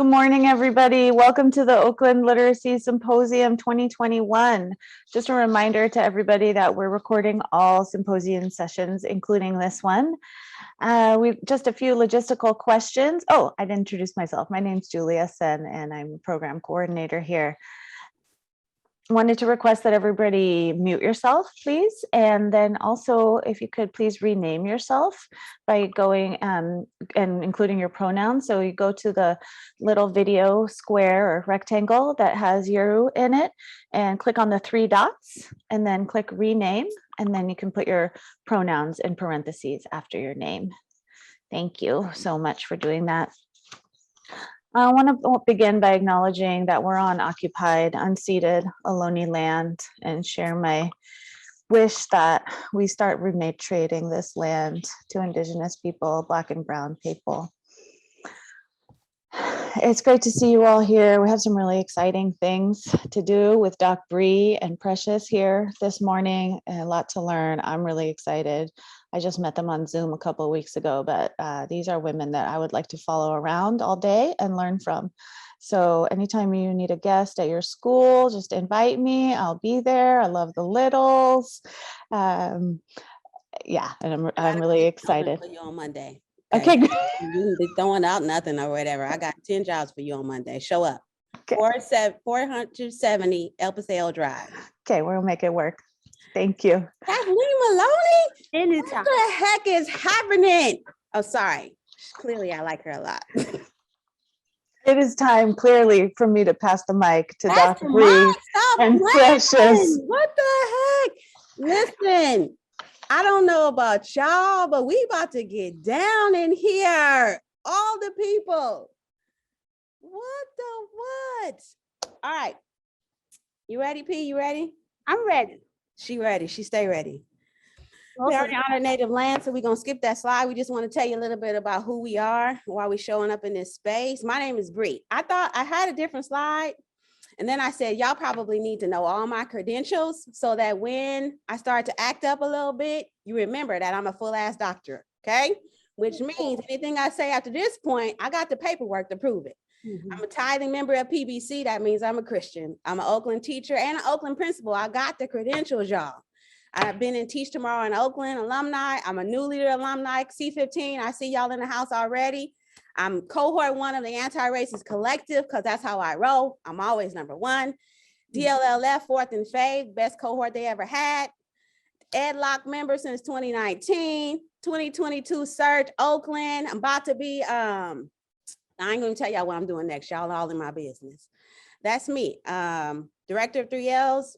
Good morning, everybody. Welcome to the Oakland Literacy Symposium 2021. Just a reminder to everybody that we're recording all symposium sessions, including this one. We've just a few logistical questions. Oh, I didn't introduce myself. My name's Julia Sen, and I'm a program coordinator here. Wanted to request that everybody mute yourself, please. And then also, if you could please rename yourself by going and including your pronouns. So you go to the little video square or rectangle that has you in it and click on the three dots and then click rename. And then you can put your pronouns in parentheses after your name. Thank you so much for doing that. I want to begin by acknowledging that we're on occupied, unceded, Ohlone land and share my wish that we start repatriating this land to Indigenous people, Black and Brown people. It's great to see you all here. We have some really exciting things to do with Doc Bree and Precious here this morning, and a lot to learn. I'm really excited. I just met them on Zoom a couple of weeks ago, but these are women that I would like to follow around all day and learn from. So anytime you need a guest at your school, just invite me. I'll be there. I love the littles. Yeah, and I'm really excited. For you on Monday. Okay, You can be throwing out nothing or whatever. I got 10 jobs for you on Monday. Show up. Okay. 470 El Paseo Drive. Okay, we'll make it work. Thank you. Kathleen Maloney? Anytime. What the heck is happening? Oh, sorry. Clearly, I like her a lot. It is time, clearly, for me to pass the mic to Dr. Bree and Precious. What the heck? Listen, I don't know about y'all, but we about to get down in here. All the people. What the what? All right. You ready, P? You ready? I'm ready. She ready. She stay ready. We already on our native land, so we're going to skip that slide. We just want to tell you a little bit about who we are, why we're showing up in this space. My name is Bree. I thought I had a different slide. And then I said, y'all probably need to know all my credentials so that when I start to act up a little bit, you remember that I'm a full-ass doctor, okay? Which means anything I say after this point, I got the paperwork to prove it. Mm-hmm. I'm a tithing member of PBC. That means I'm a Christian. I'm an Oakland teacher and an Oakland principal. I got the credentials, y'all. I've been in Teach Tomorrow in Oakland alumni. I'm a new leader alumni, C15. I see y'all in the house already. I'm cohort 1 of the Anti-Racist Collective because that's how I roll. I'm always number 1. DLLF, 4th and Faith, best cohort they ever had. EdLock member since 2019. 2022 Search Oakland. I'm about to be, I ain't going to tell y'all what I'm doing next. Y'all all in my business. That's me. Director of 3Ls,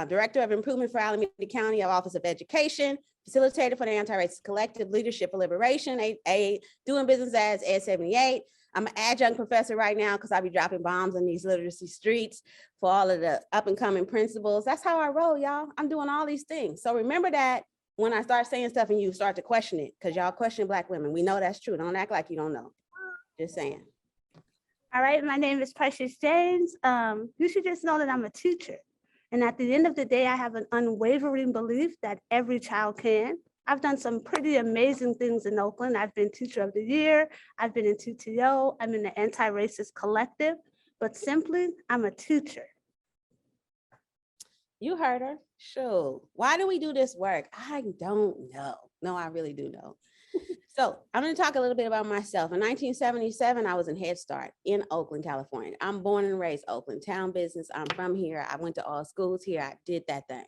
Director of Improvement for Alameda County Office of Education, facilitator for the Anti-Racist Collective, Leadership for Liberation, doing business as Ed 78. I'm an adjunct professor right now because I be dropping bombs in these literacy streets for all of the up and coming principals. That's how I roll, y'all. I'm doing all these things. So remember that when I start saying stuff and you start to question it, because y'all question Black women. We know that's true. Don't act like you don't know. Just saying. All right, my name is Precious James. You should just know that I'm a teacher. And at the end of the day, I have an unwavering belief that every child can. I've done some pretty amazing things in Oakland. I've been Teacher of the Year. I've been in TTO. I'm in the Anti-Racist Collective. But simply, I'm a teacher. You heard her. Sure. Why do we do this work? I don't know. No, I really do know. So I'm going to talk a little bit about myself. In 1977, I was in Head Start in Oakland, California. I'm born and raised Oakland, town business. I'm from here. I went to all schools here. I did that thing.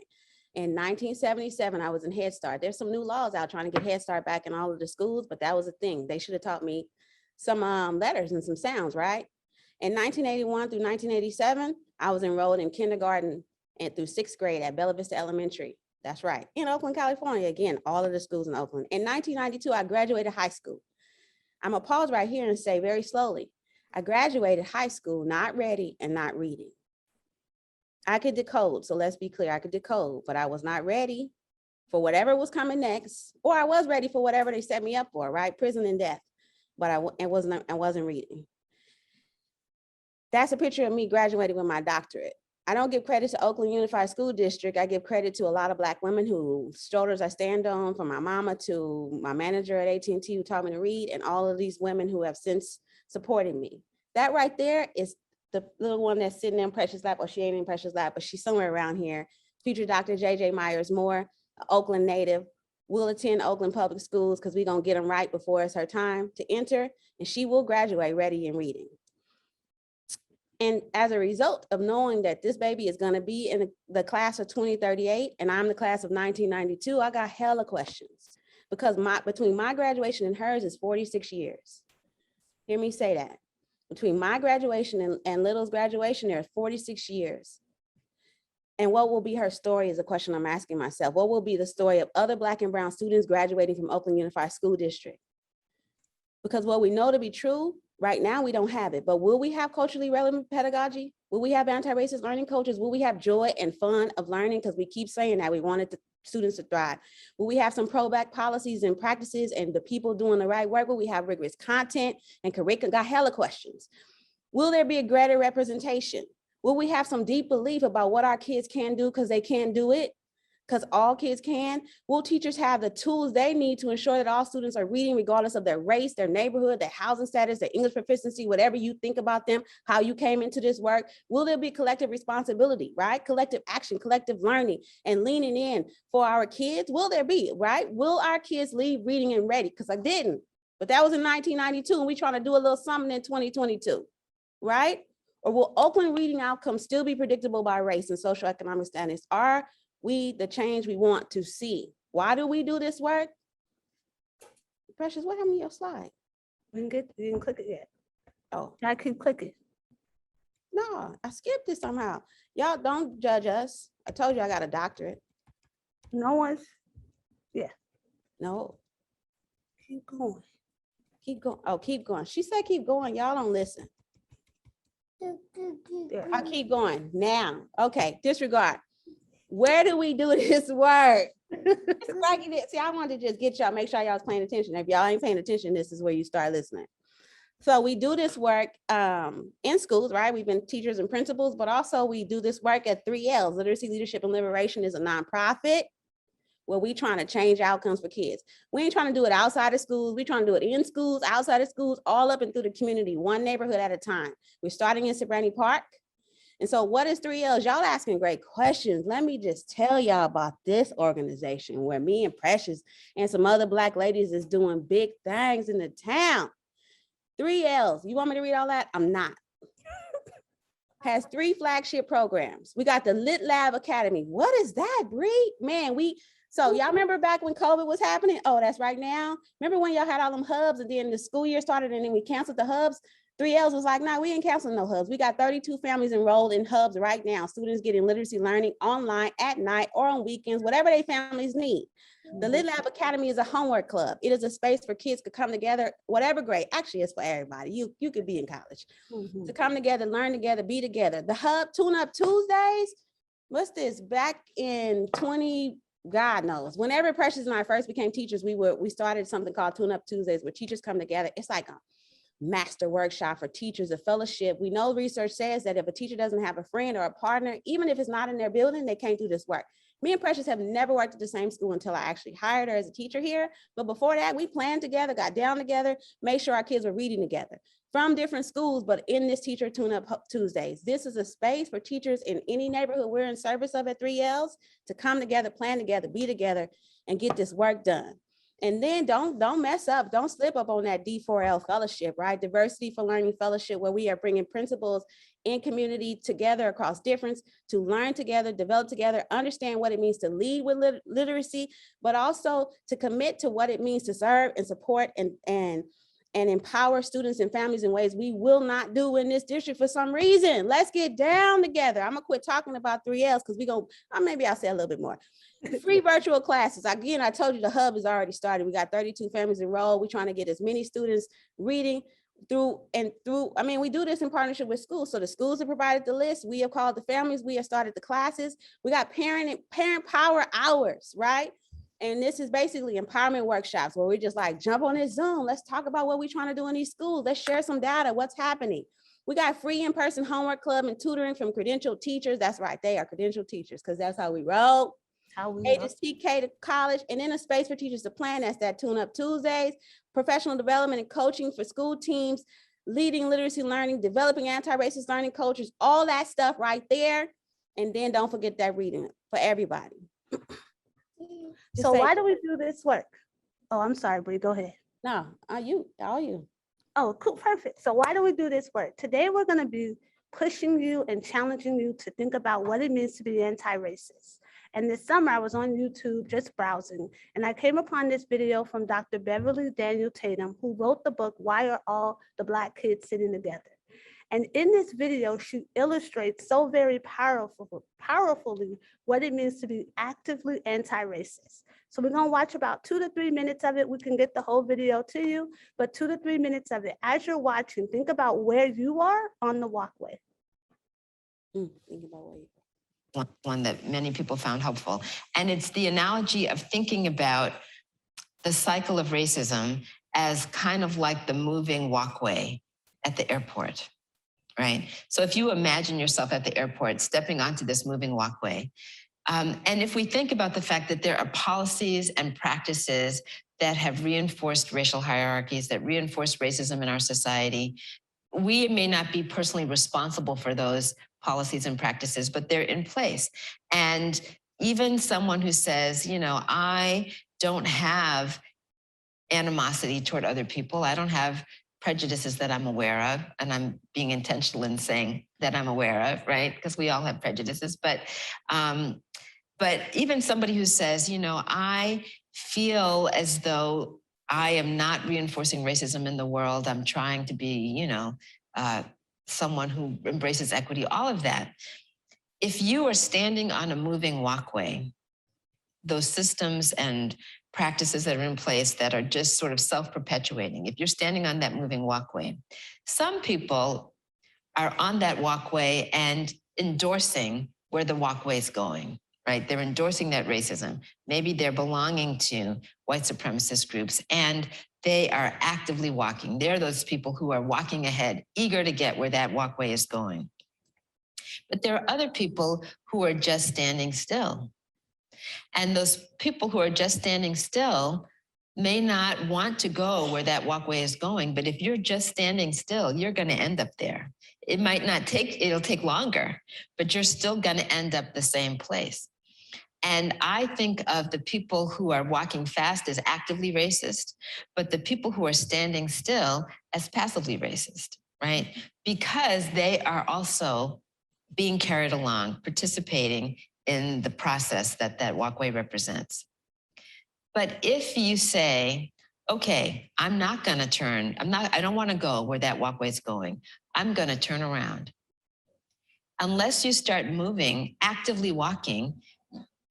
In 1977, I was in Head Start. There's some new laws out trying to get Head Start back in all of the schools, but that was a thing. They should have taught me some letters and some sounds, right? In 1981 through 1987, I was enrolled in kindergarten and through 6th grade at Bella Vista Elementary. That's right. In Oakland, California. Again, all of the schools in Oakland. In 1992, I graduated high school. I'm going to pause right here and say very slowly, I graduated high school, not ready and not reading. I could decode. So let's be clear. I could decode, but I was not ready for whatever was coming next, or I was ready for whatever they set me up for, right? Prison and death, but I wasn't reading. That's a picture of me graduating with my doctorate. I don't give credit to Oakland Unified School District. I give credit to a lot of Black women whose shoulders I stand on, from my mama to my manager at AT&T who taught me to read, and all of these women who have since supported me. That right there is the little one that's sitting in Precious' lap, or she ain't in Precious' lap, but she's somewhere around here. Future Dr. J.J. Myers-Moore, Oakland native, will attend Oakland Public Schools because we're going to get them right before it's her time to enter, and she will graduate ready in reading. And as a result of knowing that this baby is going to be in the class of 2038 and I'm the class of 1992, I got hella questions because between my graduation and hers is 46 years. Hear me say that. Between my graduation and Little's graduation, there's 46 years. And what will be her story is a question I'm asking myself. What will be the story of other Black and brown students graduating from Oakland Unified School District? Because what we know to be true, right now we don't have it, but will we have culturally relevant pedagogy? Will we have anti-racist learning coaches? Will we have joy and fun of learning? Because we keep saying that we wanted the students to thrive. Will we have some pro-Black policies and practices and the people doing the right work? Will we have rigorous content and curriculum? Got hella questions. Will there be a greater representation? Will we have some deep belief about what our kids can do because they can do it? Because all kids can? Will teachers have the tools they need to ensure that all students are reading regardless of their race, their neighborhood, their housing status, their English proficiency, whatever you think about them, how you came into this work? Will there be collective responsibility, right? Collective action, collective learning, and leaning in for our kids? Will there be, right? Will our kids leave reading and ready? Because I didn't, but that was in 1992 and we trying to do a little something in 2022, right? Or will Oakland reading outcomes still be predictable by race and socioeconomic status? Are we the change we want to see? Why do we do this work? Precious, what happened to your slide? You didn't click it yet. Oh, I keep clicking. no, I skipped it somehow. Y'all don't judge us. I told you I got a doctorate. No one's, No, keep going. keep going. Oh, keep going. She said keep going. Y'all don't listen. There. I'll keep going now. Okay, disregard. Where do we do this work? See, I wanted to just get y'all, make sure y'all was paying attention. If y'all ain't paying attention, this is where you start listening. So we do this work in schools, right? We've been teachers and principals, but also we do this work at 3Ls. Literacy, Leadership, and Liberation is a nonprofit where we trying to change outcomes for kids. We ain't trying to do it outside of schools. We trying to do it in schools, outside of schools, all up and through the community, one neighborhood at a time. We're starting in Sabrina Park. And so what is 3Ls? Y'all asking great questions. Let me just tell y'all about this organization where me and Precious and some other Black ladies is doing big things in the town. 3Ls, you want me to read all that? I'm not. Has 3 flagship programs. We got the Lit Lab Academy. What is that, Bree? Man, so y'all remember back when COVID was happening? Oh, that's right now. Remember when y'all had all them hubs and then the school year started and then we canceled the hubs? 3Ls was like, nah, we ain't canceling no hubs. We got 32 families enrolled in hubs right now. Students getting literacy learning online at night or on weekends, whatever their families need. The Lit Lab Academy is a homework club. It is a space for kids to come together, whatever grade. Actually, it's for everybody. You could be in college. To come together, learn together, be together. The hub, Tune Up Tuesdays, what's this? Back in 20, God knows. Whenever Precious and I first became teachers, we started something called Tune Up Tuesdays where teachers come together. It's like a master workshop for teachers, a fellowship. We know research says that if a teacher doesn't have a friend or a partner, even if it's not in their building, they can't do this work. Me and Precious have never worked at the same school until I actually hired her as a teacher here. But before that, we planned together, got down together, made sure our kids were reading together from different schools, but in this Teacher Tune Up Tuesdays. This is a space for teachers in any neighborhood we're in service of at 3Ls to come together, plan together, be together, and get this work done. And then don't mess up, don't slip up on that D4L fellowship, right? Diversity for Learning Fellowship, where we are bringing principals in community together across difference to learn together, develop together, understand what it means to lead with literacy, but also to commit to what it means to serve and support and empower students and families in ways we will not do in this district for some reason. Let's get down together. I'm gonna quit talking about 3Ls because maybe I'll say a little bit more. Free virtual classes. Again, I told you the hub is already started. We got 32 families enrolled. We're trying to get as many students reading through. I mean, we do this in partnership with schools. So the schools have provided the list. We have called the families. We have started the classes. We got parent power hours, right? And this is basically empowerment workshops where we just like jump on this Zoom. Let's talk about what we're trying to do in these schools. Let's share some data, what's happening. We got free in-person homework club and tutoring from credentialed teachers. That's right, they are credentialed teachers because that's how we roll. Ages TK to college, and then a space for teachers to plan. That's that Tune Up Tuesdays, professional development and coaching for school teams, leading literacy learning, developing anti-racist learning cultures, all that stuff right there. And then don't forget that reading for everybody. So why do we do this work? Oh, I'm sorry, Bree, go ahead. No, all you. Oh, cool, perfect. So why do we do this work? Today, we're going to be pushing you and challenging you to think about what it means to be anti-racist. And this summer, I was on YouTube just browsing, and I came upon this video from Dr. Beverly Daniel Tatum, who wrote the book, Why Are All the Black Kids Sitting Together? And in this video, she illustrates so very powerfully what it means to be actively anti-racist. So we're gonna watch about 2 to 3 minutes of it. We can get the whole video to you, but 2 to 3 minutes of it. As you're watching, think about where you are on the walkway. Think about where you one that many people found helpful. And it's the analogy of thinking about the cycle of racism as kind of like the moving walkway at the airport, right? So if you imagine yourself at the airport stepping onto this moving walkway, and if we think about the fact that there are policies and practices that have reinforced racial hierarchies, that reinforce racism in our society, we may not be personally responsible for those policies and practices, but they're in place. And even someone who says, you know, I don't have animosity toward other people, I don't have prejudices that I'm aware of, and I'm being intentional in saying that I'm aware of, right? Because we all have prejudices, but even somebody who says, you know, I feel as though I am not reinforcing racism in the world, I'm trying to be, you know, someone who embraces equity, all of that. If you are standing on a moving walkway, those systems and practices that are in place that are just sort of self-perpetuating, if you're standing on that moving walkway, some people are on that walkway and endorsing where the walkway is going, right? They're endorsing that racism. Maybe they're belonging to white supremacist groups and they are actively walking. They're those people who are walking ahead, eager to get where that walkway is going. But there are other people who are just standing still. And those people who are just standing still may not want to go where that walkway is going, but if you're just standing still, you're going to end up there. It might not take, it'll take longer, but you're still going to end up the same place. And I think of the people who are walking fast as actively racist, but the people who are standing still as passively racist, right? Because they are also being carried along, participating in the process that that walkway represents. But if you say, okay, I'm not going to turn, I don't want to go where that walkway is going. I'm going to turn around. Unless you start moving, actively walking,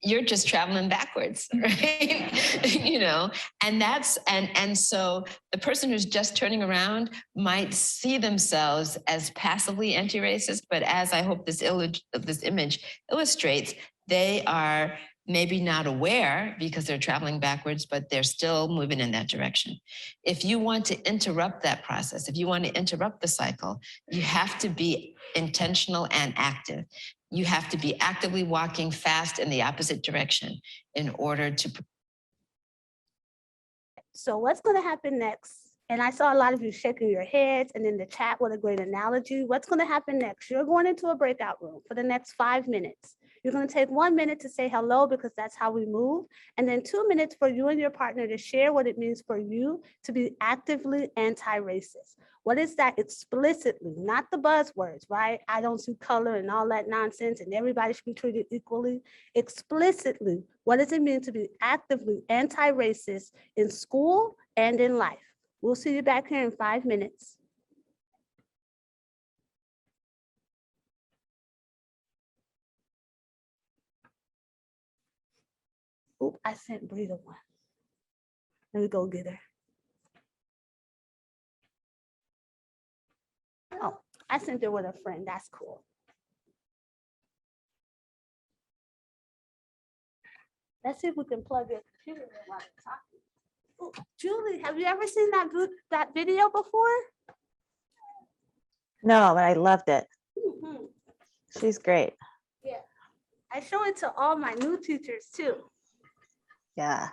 you're just traveling backwards, right? You know, and so the person who's just turning around might see themselves as passively anti-racist, but as I hope this image illustrates, they are maybe not aware because they're traveling backwards, but they're still moving in that direction. If you want to interrupt that process, if you want to interrupt the cycle, you have to be intentional and active. You have to be actively walking fast in the opposite direction in order to. So what's going to happen next? And I saw a lot of you shaking your heads and in the chat, what a great analogy. What's going to happen next? You're going into a breakout room for the next 5 minutes. You're going to take 1 minute to say hello because that's how we move. And then 2 minutes for you and your partner to share what it means for you to be actively anti-racist. What is that explicitly, not the buzzwords, right? I don't see color and all that nonsense and everybody should be treated equally. Explicitly, what does it mean to be actively anti-racist in school and in life? We'll see you back here in 5 minutes. Oop, I sent Brita one. Let me go get her. Oh, I sent her with a friend. That's cool. Let's see if we can plug your computer in while we're talking. Ooh, Julie, have you ever seen that video before? No, but I loved it. Mm-hmm. She's great. Yeah, I show it to all my new teachers too. Yeah.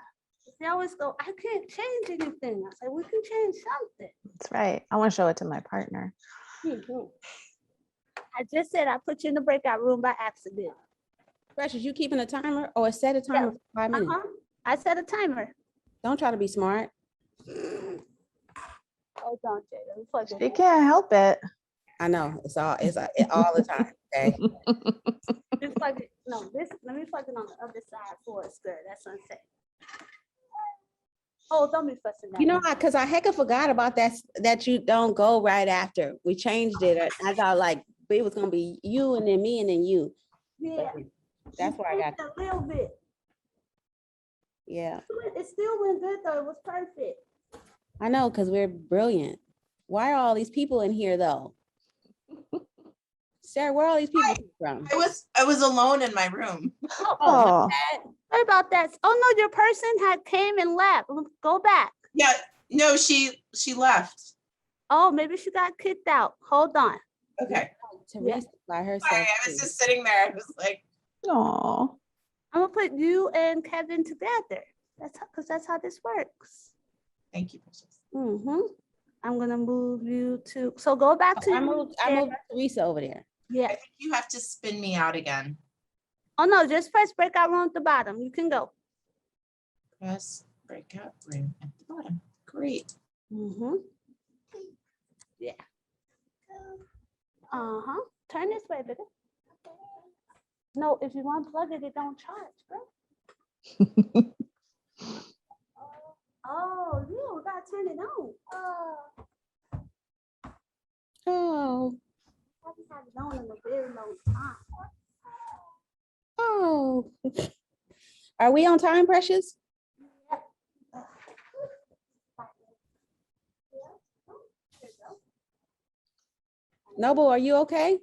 they always go, I can't change anything. I say, we can change something. That's right. I want to show it to my partner. Mhm. I just said I put you in the breakout room by accident. Precious, you keeping a timer or set a timer for 5 minutes? I set a timer. Don't try to be smart. Hold on, Jay. Let me plug it She in. can't help it. I know it's all the time. Okay. Just plug it. No, this. Let me plug it on the other side for it's good. That's unsafe. Oh, don't be fussing that. You know, because I hecka forgot about that you don't go right after. We changed it. I thought like it was gonna be you and then me and then you. Yeah. That's where I got. a little bit. Yeah, It still went good though. It was perfect. I know because we're brilliant. Why are all these people in here though? Sarah, where are all these people from? I was alone in my room. Oh, Sorry about that. Oh no, your person had came and left. Go back. Yeah, no, she left. Oh, maybe she got kicked out. Hold on. Okay. Teresa by herself. Sorry, I was just sitting there. I was like, no. I'm gonna put you and Kevin together. That's because that's how this works. thank you, Precious. I'm gonna move you to. So go back to. I moved Teresa over there. Yeah. I think you have to spin me out again. Oh no, just press breakout room at the bottom. You can go. Press breakout room at the bottom. Great. Yeah. Turn this way, baby. No, if you unplug it, it don't charge, bro. Oh, yeah, we gotta turn it on. Oh, I just had it on in a very long time. oh. Are we on time, Precious? Noble, are you okay?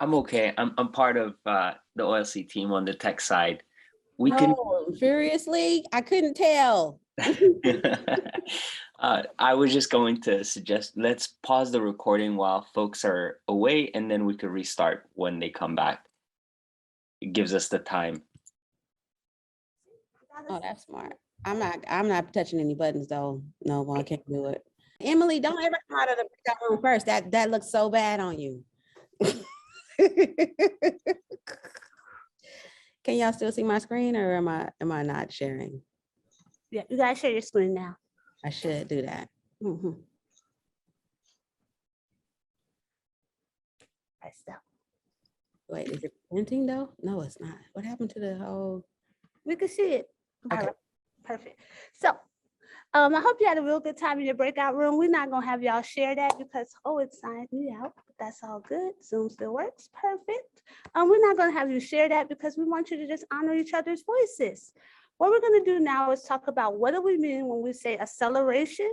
I'm okay. I'm part of the OLC team on the tech side. We No, seriously, I couldn't tell. I was just going to suggest let's pause the recording while folks are away, and then we could restart when they come back. It gives us the time. Oh, that's smart. I'm not touching any buttons though. No, I can't do it. Emily, don't ever come out of the breakout room first. That looks so bad on you. Can y'all still see my screen, or am I not sharing? Yeah, you gotta share your screen now. I should do that. Press that. Wait, is it printing though? No, it's not. What happened to the whole? We can see it. All Okay. right, perfect. So, I hope you had a real good time in your breakout room. We're not gonna have y'all share that because, it signed me out, but that's all good. Zoom still works, perfect. We're not gonna have you share that because we want you to just honor each other's voices. What we're gonna do now is talk about what do we mean when we say acceleration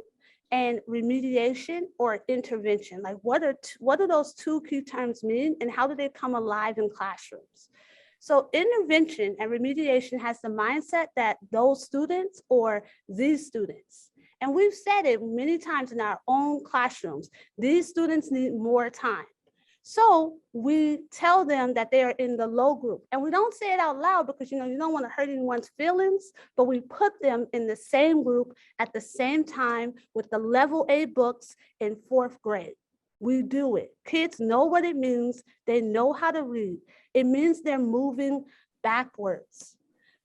and remediation or intervention? Like what do those two key terms mean and how do they come alive in classrooms? So intervention and remediation has the mindset that those students or these students, and we've said it many times in our own classrooms, these students need more time. So we tell them that they are in the low group, and we don't say it out loud because you don't want to hurt anyone's feelings, but we put them in the same group at the same time with the level A books in 4th grade. We do it. Kids know what it means. They know how to read. It means they're moving backwards.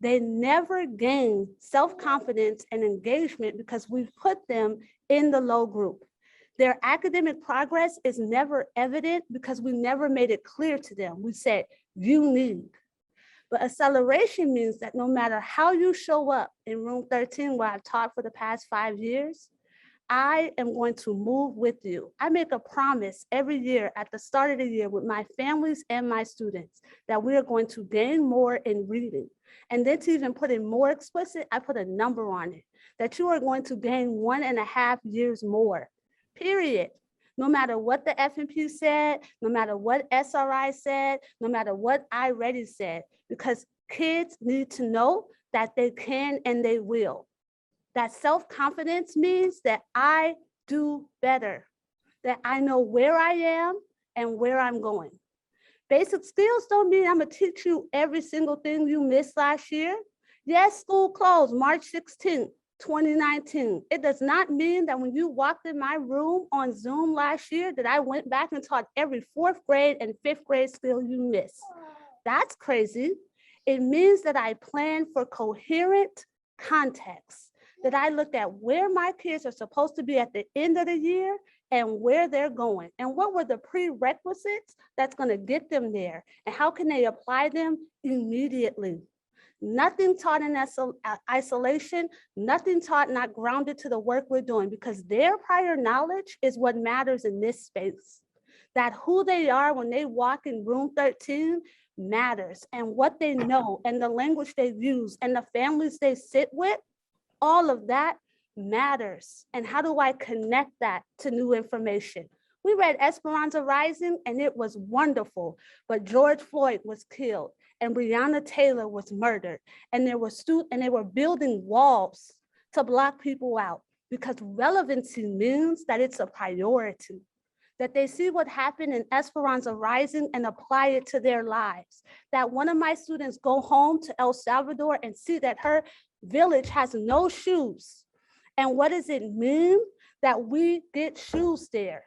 They never gain self-confidence and engagement because we've put them in the low group. Their academic progress is never evident because we never made it clear to them. We said, you need. But acceleration means that no matter how you show up in room 13, where I've taught for the past 5 years, I am going to move with you. I make a promise every year at the start of the year with my families and my students that we are going to gain more in reading. And then to even put it more explicit, I put a number on it, that you are going to gain 1.5 years more, period. No matter what the FNP said, no matter what SRI said, no matter what I Ready said, because kids need to know that they can and they will. That self-confidence means that I do better, that I know where I am and where I'm going. Basic skills don't mean I'm gonna teach you every single thing you missed last year. Yes, school closed March 16th, 2019. It does not mean that when you walked in my room on Zoom last year that I went back and taught every 4th grade and 5th grade skill you missed. That's crazy. It means that I plan for coherent context, that I looked at where my kids are supposed to be at the end of the year and where they're going and what were the prerequisites that's going to get them there and how can they apply them immediately. Nothing taught in isolation, nothing taught not grounded to the work we're doing, because their prior knowledge is what matters in this space. That who they are when they walk in room 13 matters, and what they know and the language they use and the families they sit with, all of that matters. And how do I connect that to new information? We read Esperanza Rising and it was wonderful, but George Floyd was killed and Breonna Taylor was murdered, and they were building walls to block people out, because relevancy means that it's a priority, that they see what happened in Esperanza Rising and apply it to their lives. That one of my students go home to El Salvador and see that her village has no shoes. And what does it mean that we get shoes there?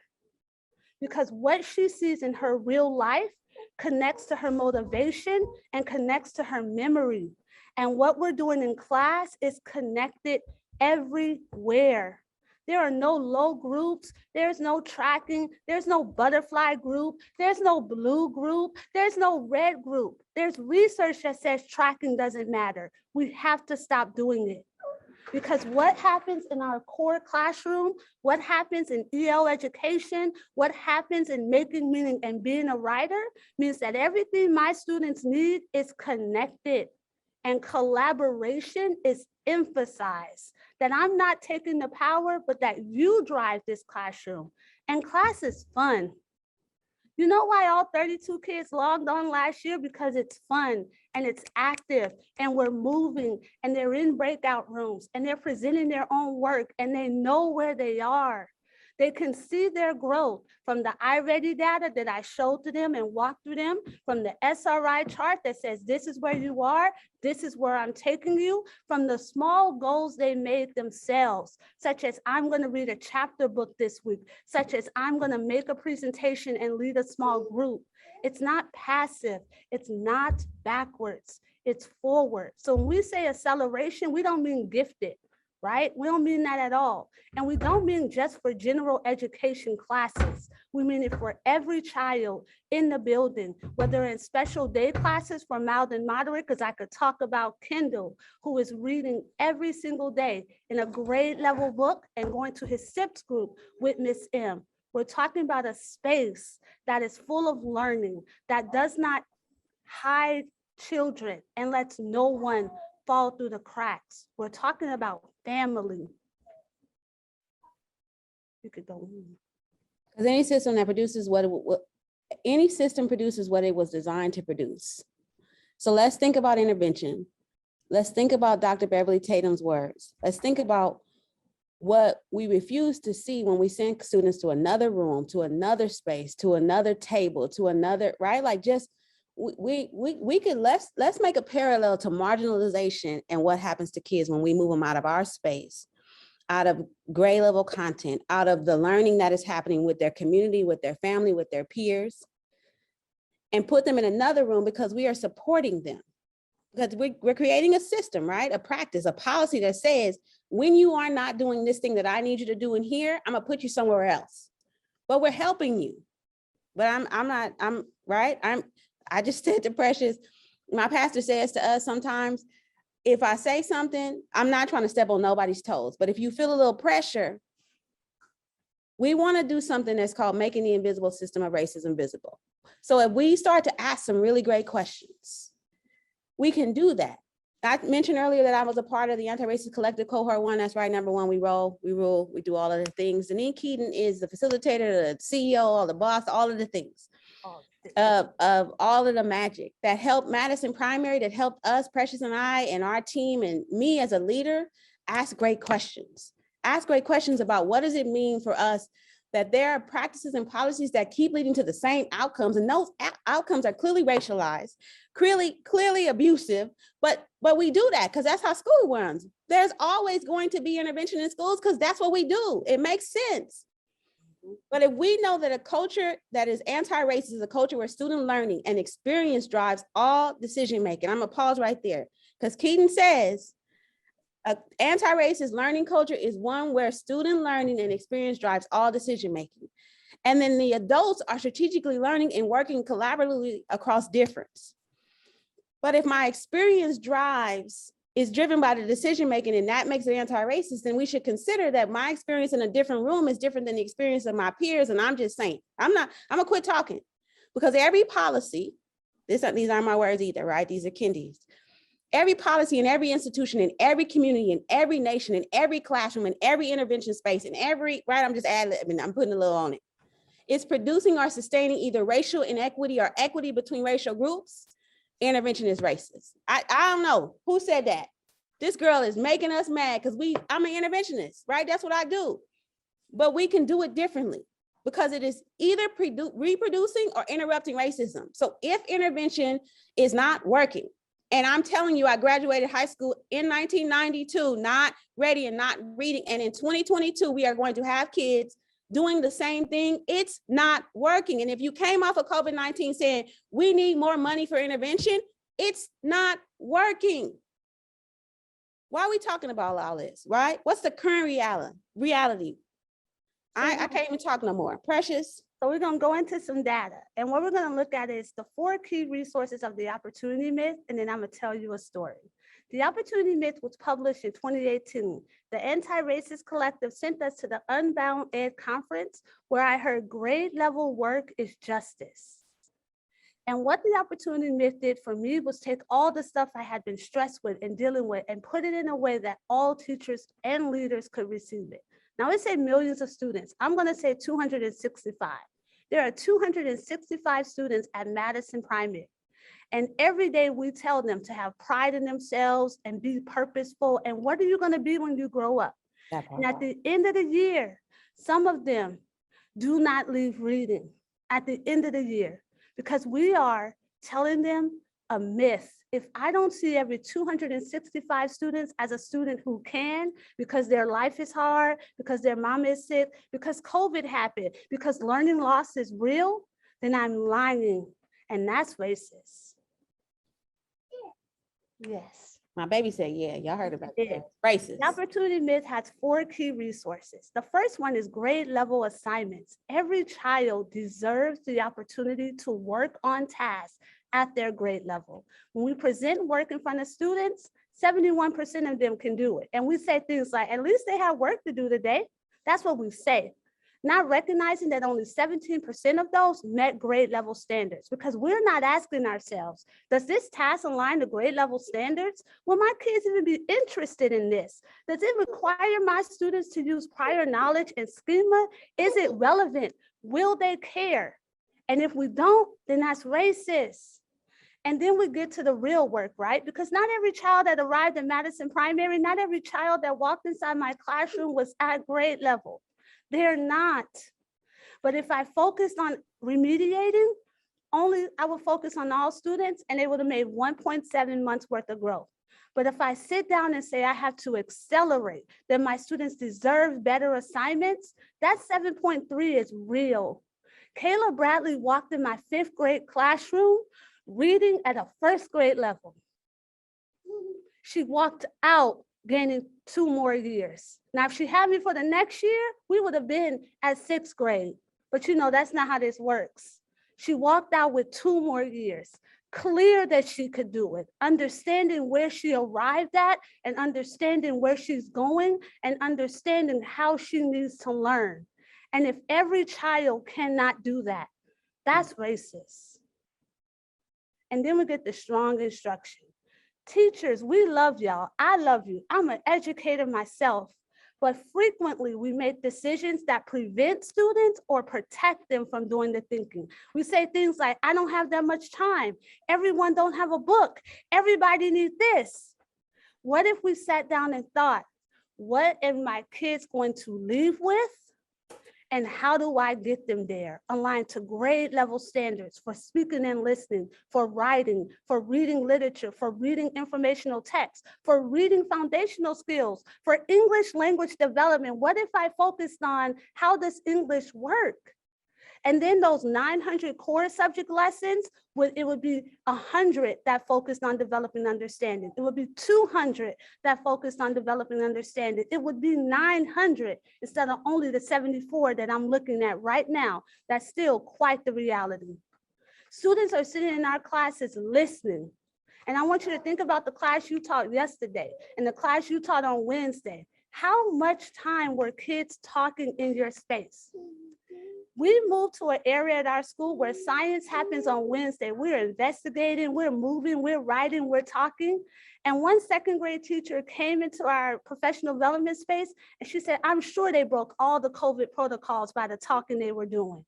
Because what she sees in her real life connects to her motivation and connects to her memory. And what we're doing in class is connected everywhere. There are no low groups, there's no tracking, there's no butterfly group, there's no blue group, there's no red group. There's research that says tracking doesn't matter. We have to stop doing it. Because what happens in our core classroom, what happens in EL education, what happens in making meaning and being a writer means that everything my students need is connected, and collaboration is emphasized. That I'm not taking the power, but that you drive this classroom. And class is fun. You know why all 32 kids logged on last year? Because it's fun and it's active and we're moving and they're in breakout rooms and they're presenting their own work and they know where they are. They can see their growth from the iReady data that I showed to them and walked through them, from the SRI chart that says, this is where you are, this is where I'm taking you, from the small goals they made themselves, such as I'm gonna read a chapter book this week, such as I'm gonna make a presentation and lead a small group. It's not passive, it's not backwards, it's forward. So when we say acceleration, we don't mean gifted, right? We don't mean that at all. And we don't mean just for general education classes. We mean it for every child in the building, whether in special day classes for mild and moderate, because I could talk about Kendall, who is reading every single day in a grade level book and going to his SIPS group with Miss M. We're talking about a space that is full of learning, that does not hide children and lets no one fall through the cracks. We're talking about family. You could go. Because any system that produces any system produces what it was designed to produce. So let's think about intervention. Let's think about Dr. Beverly Tatum's words. Let's think about what we refuse to see when we send students to another room, to another space, to another table, to another, right? Like just, we could, let's make a parallel to marginalization and what happens to kids when we move them out of our space, out of grade level content, out of the learning that is happening with their community, with their family, with their peers, and put them in another room because we are supporting them. Because we're creating a system, right? A practice, a policy that says, when you are not doing this thing that I need you to do in here, I'm gonna put you somewhere else. But we're helping you. But I just said to Precious, my pastor says to us sometimes, if I say something, I'm not trying to step on nobody's toes, but if you feel a little pressure, we want to do something that's called making the invisible system of racism visible. So if we start to ask some really great questions, we can do that. I mentioned earlier that I was a part of the Anti-Racist Collective Cohort 1. That's right, number 1, we roll, we rule, we do all of the things. Deneen Keaton is the facilitator, the CEO, the boss, all of the things. Of all of the magic that helped Madison Primary, that helped us, Precious and I, and our team, and me as a leader, ask great questions. Ask great questions about what does it mean for us that there are practices and policies that keep leading to the same outcomes, and those outcomes are clearly racialized, clearly abusive, but we do that because that's how school runs. There's always going to be intervention in schools because that's what we do. It makes sense. But if we know that a culture that is anti-racist is a culture where student learning and experience drives all decision-making, I'm gonna pause right there because Keaton says, an anti-racist learning culture is one where student learning and experience drives all decision-making. And then the adults are strategically learning and working collaboratively across difference. But if my experience is driven by the decision-making and that makes it anti-racist, then we should consider that my experience in a different room is different than the experience of my peers. And I'm just saying, I'm gonna quit talking because every policy, these aren't my words either, right? These are Kendi's. Every policy in every institution, in every community, in every nation, in every classroom, in every intervention space, in every, right, I'm just ad-libbing, I'm putting a little on it. It's producing or sustaining either racial inequity or equity between racial groups. Intervention is racist. I don't know who said that. This girl is making us mad because I'm an interventionist, right? That's what I do. But we can do it differently because it is either reproducing or interrupting racism. So if intervention is not working, and I'm telling you, I graduated high school in 1992, not ready and not reading. And in 2022, we are going to have kids doing the same thing. It's not working. And if you came off of COVID-19 saying, we need more money for intervention, it's not working. Why are we talking about all this, right? What's the current reality? I can't even talk no more. Precious. So we're going to go into some data. And what we're going to look at is the 4 key resources of the opportunity myth. And then I'm going to tell you a story. The opportunity myth was published in 2018. The Anti-Racist Collective sent us to the Unbound Ed Conference, where I heard grade level work is justice. And what the opportunity myth did for me was take all the stuff I had been stressed with and dealing with and put it in a way that all teachers and leaders could receive it. Now, I say millions of students. I'm going to say 265. There are 265 students at Madison Primary. And every day we tell them to have pride in themselves and be purposeful. And what are you going to be when you grow up? And at the end of the year, some of them do not leave reading at the end of the year because we are telling them a myth. If I don't see every 265 students as a student who can, because their life is hard, because their mom is sick, because COVID happened, because learning loss is real, then I'm lying. And that's racist. Yes. My baby said, yeah, y'all heard about it. Racist. The opportunity myth has 4 key resources. The first one is grade level assignments. Every child deserves the opportunity to work on tasks at their grade level. When we present work in front of students, 71% of them can do it. And we say things like, at least they have work to do today. That's what we say. Not recognizing that only 17% of those met grade level standards, because we're not asking ourselves, does this task align to grade level standards? Will my kids even be interested in this? Does it require my students to use prior knowledge and schema? Is it relevant? Will they care? And if we don't, then that's racist. And then we get to the real work, right? Because not every child that arrived at Madison Primary, not every child that walked inside my classroom was at grade level. They're not. But if I focused on remediating, I would focus on all students and they would have made 1.7 months worth of growth. But if I sit down and say I have to accelerate, that my students deserve better assignments, that 7.3 is real. Kayla Bradley walked in my 5th grade classroom reading at a 1st grade level. She walked out gaining 2 more years. Now, if she had me for the next year, we would have been at 6th grade. But you know, that's not how this works. She walked out with 2 more years, clear that she could do it, understanding where she arrived at and understanding where she's going and understanding how she needs to learn. And if every child cannot do that, that's racist. And then we get the strong instruction. Teachers, we love y'all. I love you. I'm an educator myself. But frequently we make decisions that prevent students or protect them from doing the thinking. We say things like, I don't have that much time. Everyone don't have a book. Everybody needs this. What if we sat down and thought, what am my kids going to leave with? And how do I get them there? Aligned to grade level standards for speaking and listening, for writing, for reading literature, for reading informational text, for reading foundational skills, for English language development. What if I focused on how does English work? And then those 900 core subject lessons, it would be 100 that focused on developing understanding. It would be 200 that focused on developing understanding. It would be 900 instead of only the 74 that I'm looking at right now. That's still quite the reality. Students are sitting in our classes listening. And I want you to think about the class you taught yesterday and the class you taught on Wednesday. How much time were kids talking in your space? We moved to an area at our school where science happens on Wednesday. We're investigating, we're moving, we're writing, we're talking. And one second grade teacher came into our professional development space and she said, I'm sure they broke all the COVID protocols by the talking they were doing.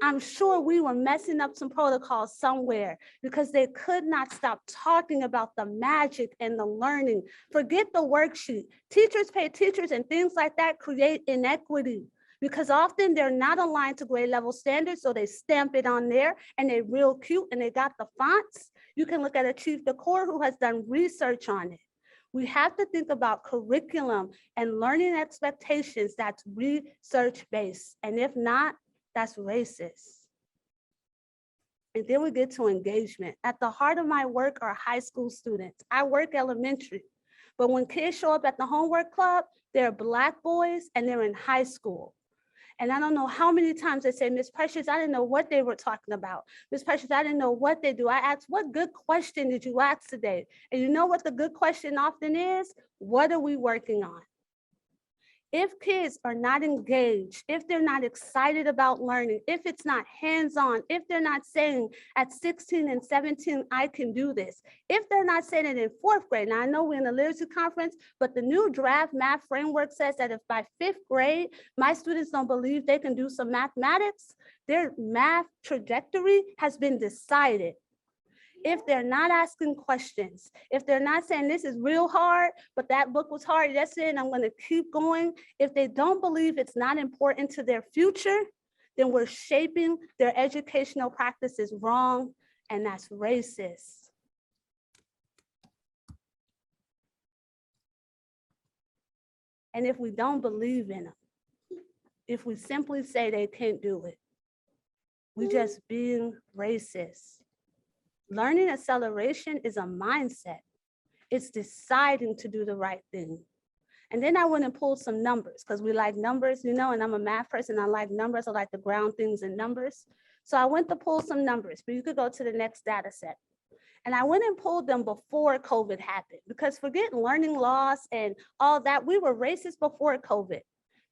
I'm sure we were messing up some protocols somewhere because they could not stop talking about the magic and the learning. Forget the worksheet. Teachers pay teachers and things like that create inequity, because often they're not aligned to grade level standards, so they stamp it on there and they're real cute and they got the fonts. You can look at a chief decor who has done research on it. We have to think about curriculum and learning expectations that's research-based, and if not, that's racist. And then we get to engagement. At the heart of my work are high school students. I work elementary, but when kids show up at the homework club, they're Black boys and they're in high school. And I don't know how many times they say, Miss Precious, I didn't know what they were talking about. Miss Precious, I didn't know what they do. I asked, what good question did you ask today? And you know what the good question often is? What are we working on? If kids are not engaged, if they're not excited about learning, if it's not hands-on, if they're not saying at 16 and 17, I can do this, if they're not saying it in 4th grade, now I know we're in a literacy conference, but the new draft math framework says that if by 5th grade, my students don't believe they can do some mathematics, their math trajectory has been decided. If they're not asking questions, if they're not saying this is real hard, but that book was hard yesterday and I'm going to keep going, if they don't believe it's not important to their future, then we're shaping their educational practices wrong, and that's racist. And if we don't believe in them, if we simply say they can't do it, we just being racist. Learning acceleration is a mindset. It's deciding to do the right thing. And then I went and pulled some numbers because we like numbers, you know, and I'm a math person. I like numbers. I like to ground things in numbers. So I went to pull some numbers, but you could go to the next data set. And I went and pulled them before COVID happened, because forget learning loss and all that. We were racist before COVID.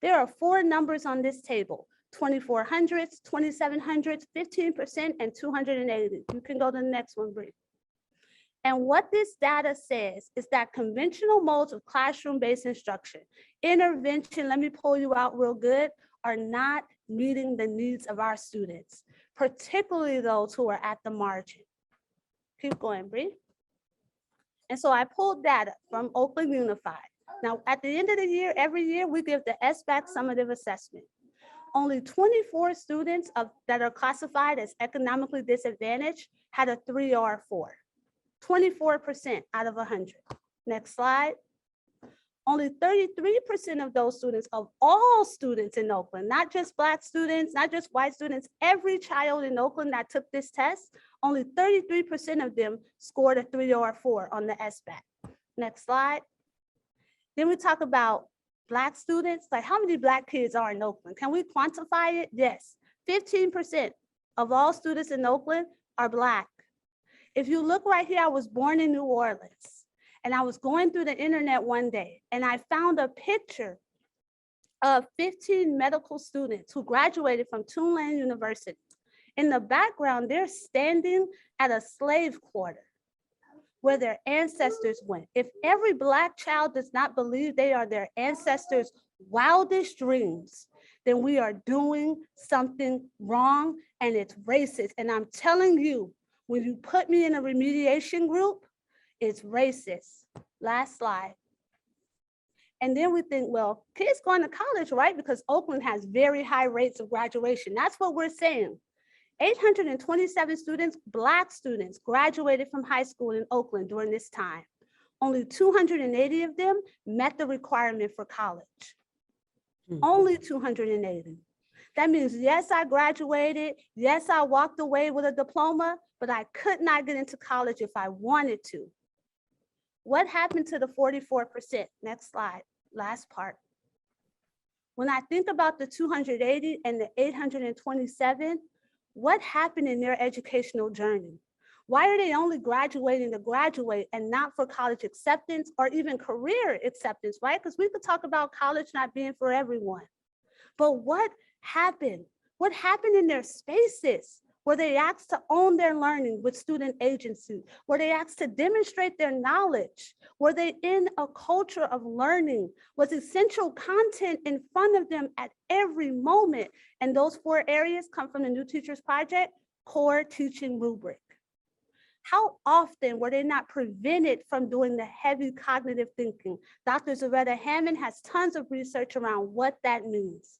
There are 4 numbers on this table: 2400s, 2700s, 15%, and 280. You can go to the next one, Bree. And what this data says is that conventional modes of classroom-based instruction, intervention, let me pull you out real good, are not meeting the needs of our students, particularly those who are at the margin. Keep going, Bree. And so I pulled data from Oakland Unified. Now, at the end of the year, every year, we give the SBAC summative assessment. Only 24 students that are classified as economically disadvantaged had a 3 or a 4. 24% out of 100. Next slide. Only 33% of those students, of all students in Oakland, not just Black students, not just white students, every child in Oakland that took this test, only 33% of them scored a 3 or a 4 on the SBAC. Next slide. Then we talk about Black students, like how many Black kids are in Oakland? Can we quantify it? Yes, 15% of all students in Oakland are Black. If you look right here, I was born in New Orleans, and I was going through the internet one day, and I found a picture of 15 medical students who graduated from Tulane University. In the background, they're standing at a slave quarter where their ancestors went. If every Black child does not believe they are their ancestors' wildest dreams, then we are doing something wrong, and it's racist. And I'm telling you, when you put me in a remediation group, it's racist. Last slide. And then we think, well, kids going to college, right? Because Oakland has very high rates of graduation. That's what we're saying. 827 students, Black students, graduated from high school in Oakland during this time. Only 280 of them met the requirement for college. Only 280. That means, yes, I graduated. Yes, I walked away with a diploma, but I could not get into college if I wanted to. What happened to the 44%? Next slide, last part. When I think about the 280 and the 827, what happened in their educational journey? Why are they only graduating to graduate and not for college acceptance or even career acceptance, right? Because we could talk about college not being for everyone. But what happened? What happened in their spaces? Were they asked to own their learning with student agency? Were they asked to demonstrate their knowledge? Were they in a culture of learning? Was essential content in front of them at every moment? And those 4 areas come from the New Teachers Project, core teaching rubric. How often were they not prevented from doing the heavy cognitive thinking? Dr. Zaretta Hammond has tons of research around what that means.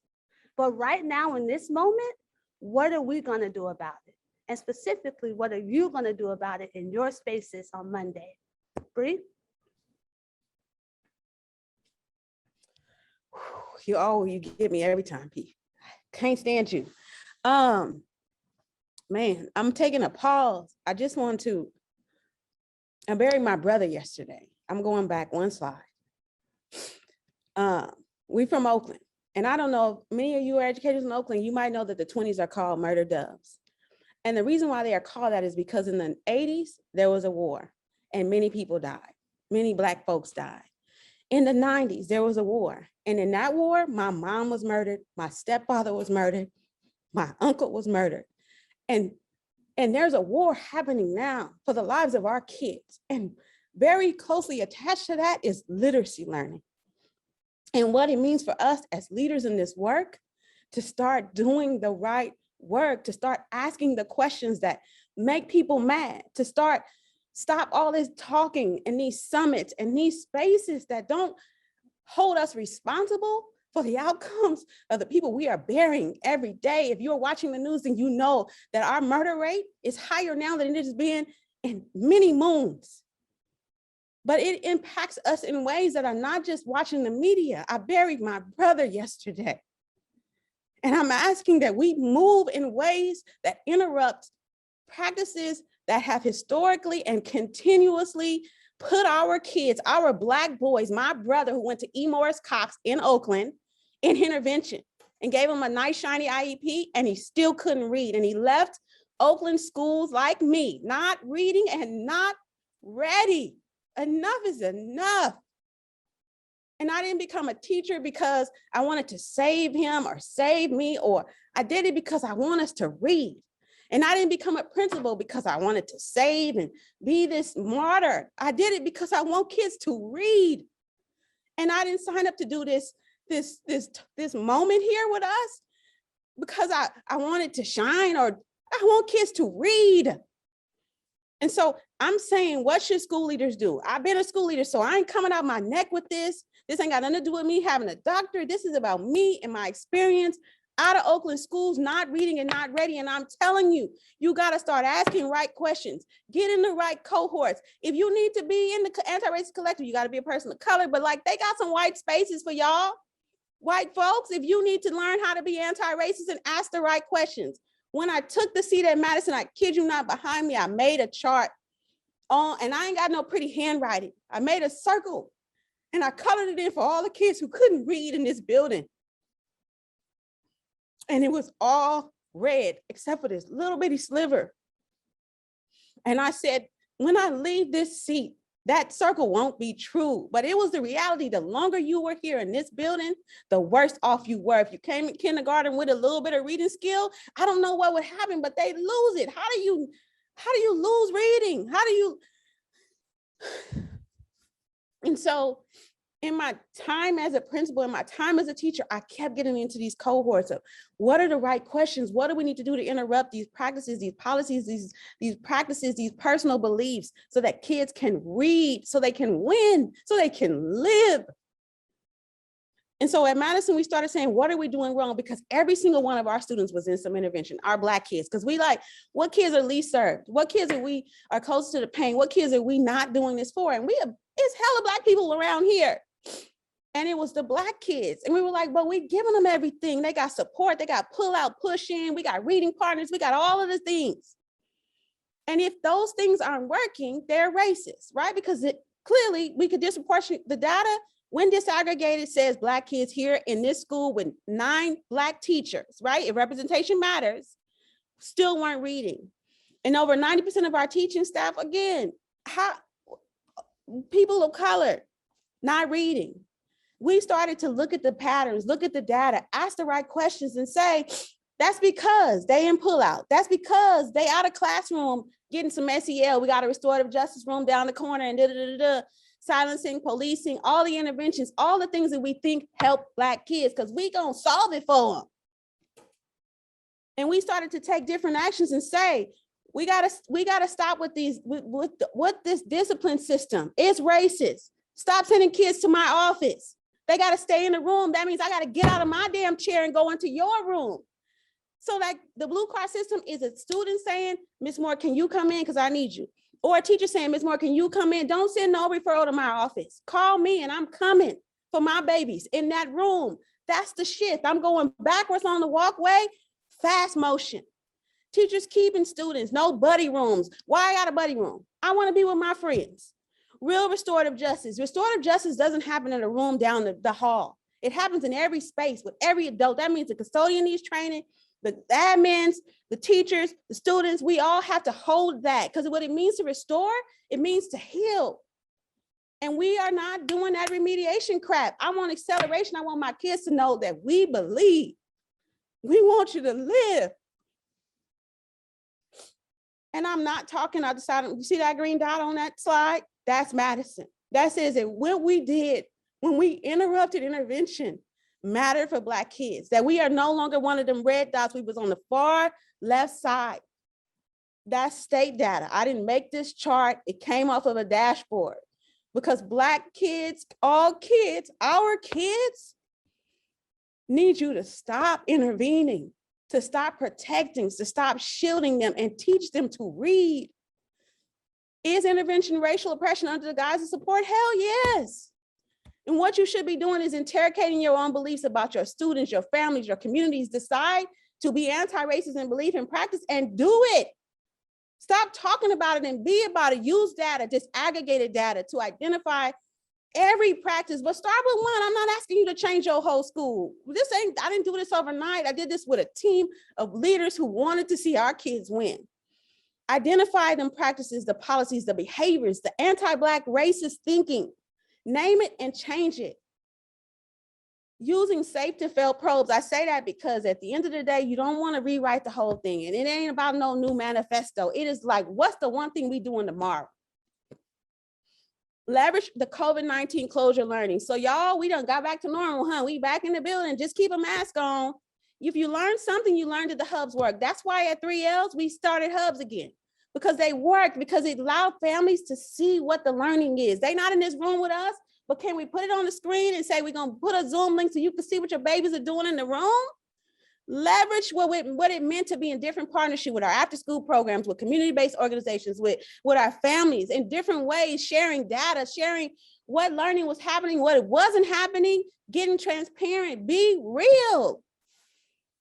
But right now in this moment, what are we gonna do about it? And specifically, what are you gonna do about it in your spaces on Monday? Bree? You get me every time, P. Can't stand you. Man, I'm taking a pause. I just want to, I buried my brother yesterday. I'm going back one slide. We from Oakland. And I don't know if many of you are educators in Oakland, you might know that the 20s are called murder doves. And the reason why they are called that is because in the 80s, there was a war and many people died. Many Black folks died. In the 90s, there was a war. And in that war, my mom was murdered. My stepfather was murdered. My uncle was murdered. And there's a war happening now for the lives of our kids. And very closely attached to that is literacy learning. And what it means for us as leaders in this work to start doing the right work, to start asking the questions that make people mad, to stop all this talking in these summits and these spaces that don't hold us responsible for the outcomes of the people we are burying every day. If you're watching the news, then you know that our murder rate is higher now than it has been in many moons. But it impacts us in ways that are not just watching the media. I buried my brother yesterday. And I'm asking that we move in ways that interrupt practices that have historically and continuously put our kids, our Black boys, my brother who went to E. Morris Cox in Oakland, in intervention and gave him a nice shiny IEP, and he still couldn't read. And he left Oakland schools like me, not reading and not ready. Enough is enough. And I didn't become a teacher because I wanted to save him or save me, or I did it because I want us to read. And I didn't become a principal because I wanted to save and be this martyr. I did it because I want kids to read. And I didn't sign up to do this moment here with us because I wanted to shine, or I want kids to read. And so I'm saying, what should school leaders do? I've been a school leader, so I ain't coming out my neck with this. This ain't got nothing to do with me having a doctorate. This is about me and my experience out of Oakland schools, not reading and not ready. And I'm telling you, you got to start asking right questions, get in the right cohorts. If you need to be in the anti-racist collective, you got to be a person of color, but like they got some white spaces for y'all. White folks, if you need to learn how to be anti-racist and ask the right questions. When I took the seat at Madison, I kid you not, behind me, I made a chart on, and I ain't got no pretty handwriting. I made a circle and I colored it in for all the kids who couldn't read in this building. And it was all red, except for this little bitty sliver. And I said, when I leave this seat, that circle won't be true. But it was the reality. The longer you were here in this building, the worse off you were. If you came in kindergarten with a little bit of reading skill, I don't know what would happen, but they lose it. How do you lose reading? How do you? And so in my time as a principal, in my time as a teacher, I kept getting into these cohorts of what are the right questions? What do we need to do to interrupt these practices, these policies, these practices, these personal beliefs so that kids can read, so they can win, so they can live. And so at Madison, we started saying, what are we doing wrong? Because every single one of our students was in some intervention, our Black kids, because we like, what kids are least served? What kids are close to the pain? What kids are we not doing this for? And it's hella Black people around here. And it was the Black kids. And we were like, but we giving them everything. They got support, they got pull out, push in, we got reading partners, we got all of the things. And if those things aren't working, they're racist, right? Because clearly we could disproportionate the data. When disaggregated says Black kids here in this school with 9 Black teachers, right? If representation matters, still weren't reading. And over 90% of our teaching staff, again, people of color, not reading. We started to look at the patterns, look at the data, ask the right questions and say, that's because they in pull out. That's because they out of classroom getting some SEL. We got a restorative justice room down the corner and silencing, policing, all the interventions, all the things that we think help Black kids, because we gonna solve it for them. And we started to take different actions and say, we gotta stop with this discipline system. It's racist. Stop sending kids to my office. They gotta stay in the room. That means I gotta get out of my damn chair and go into your room. So like the blue card system is a student saying, Ms. Moore, can you come in? Because I need you. Or a teacher saying, Ms. Moore, can you come in? Don't send no referral to my office. Call me and I'm coming for my babies in that room. That's the shift. I'm going backwards on the walkway, fast motion. Teachers keeping students, no buddy rooms. Why I got a buddy room? I want to be with my friends. Real restorative justice. Restorative justice doesn't happen in a room down the hall. It happens in every space with every adult. That means the custodian needs training, the admins, the teachers, the students, we all have to hold that, because what it means to restore, it means to heal. And we are not doing that remediation crap. I want acceleration. I want my kids to know that we believe. We want you to live. And I'm not talking, I decided, you see that green dot on that slide? That's Madison. That says that what we did when we interrupted intervention mattered for Black kids, that we are no longer one of them red dots. We was on the far left side. That's state data. I didn't make this chart. It came off of a dashboard, because Black kids, all kids, our kids need you to stop intervening, to stop protecting, to stop shielding them and teach them to read. Is intervention racial oppression under the guise of support? Hell yes. And what you should be doing is interrogating your own beliefs about your students, your families, your communities. Decide to be anti-racist in belief and practice, and do it. Stop talking about it and be about it. Use data, disaggregated data, to identify every practice, but start with one. I'm not asking you to change your whole school. I didn't do this overnight. I did this with a team of leaders who wanted to see our kids win. Identify them practices, the policies, the behaviors, the anti-Black racist thinking. Name it and change it. Using safe to fail probes. I say that because at the end of the day, you don't want to rewrite the whole thing. And it ain't about no new manifesto. It is like, what's the one thing we doing tomorrow? Leverage the COVID-19 closure learning. So y'all, we done got back to normal, huh? We back in the building. Just keep a mask on. If you learned something, you learned that the hubs work. That's why at 3Ls, we started hubs again, because they worked, because it allowed families to see what the learning is. They not in this room with us, but can we put it on the screen and say, we're gonna put a Zoom link so you can see what your babies are doing in the room? Leverage what it meant to be in different partnership with our after school programs, with community-based organizations, with our families in different ways, sharing data, sharing what learning was happening, what it wasn't happening, getting transparent, be real.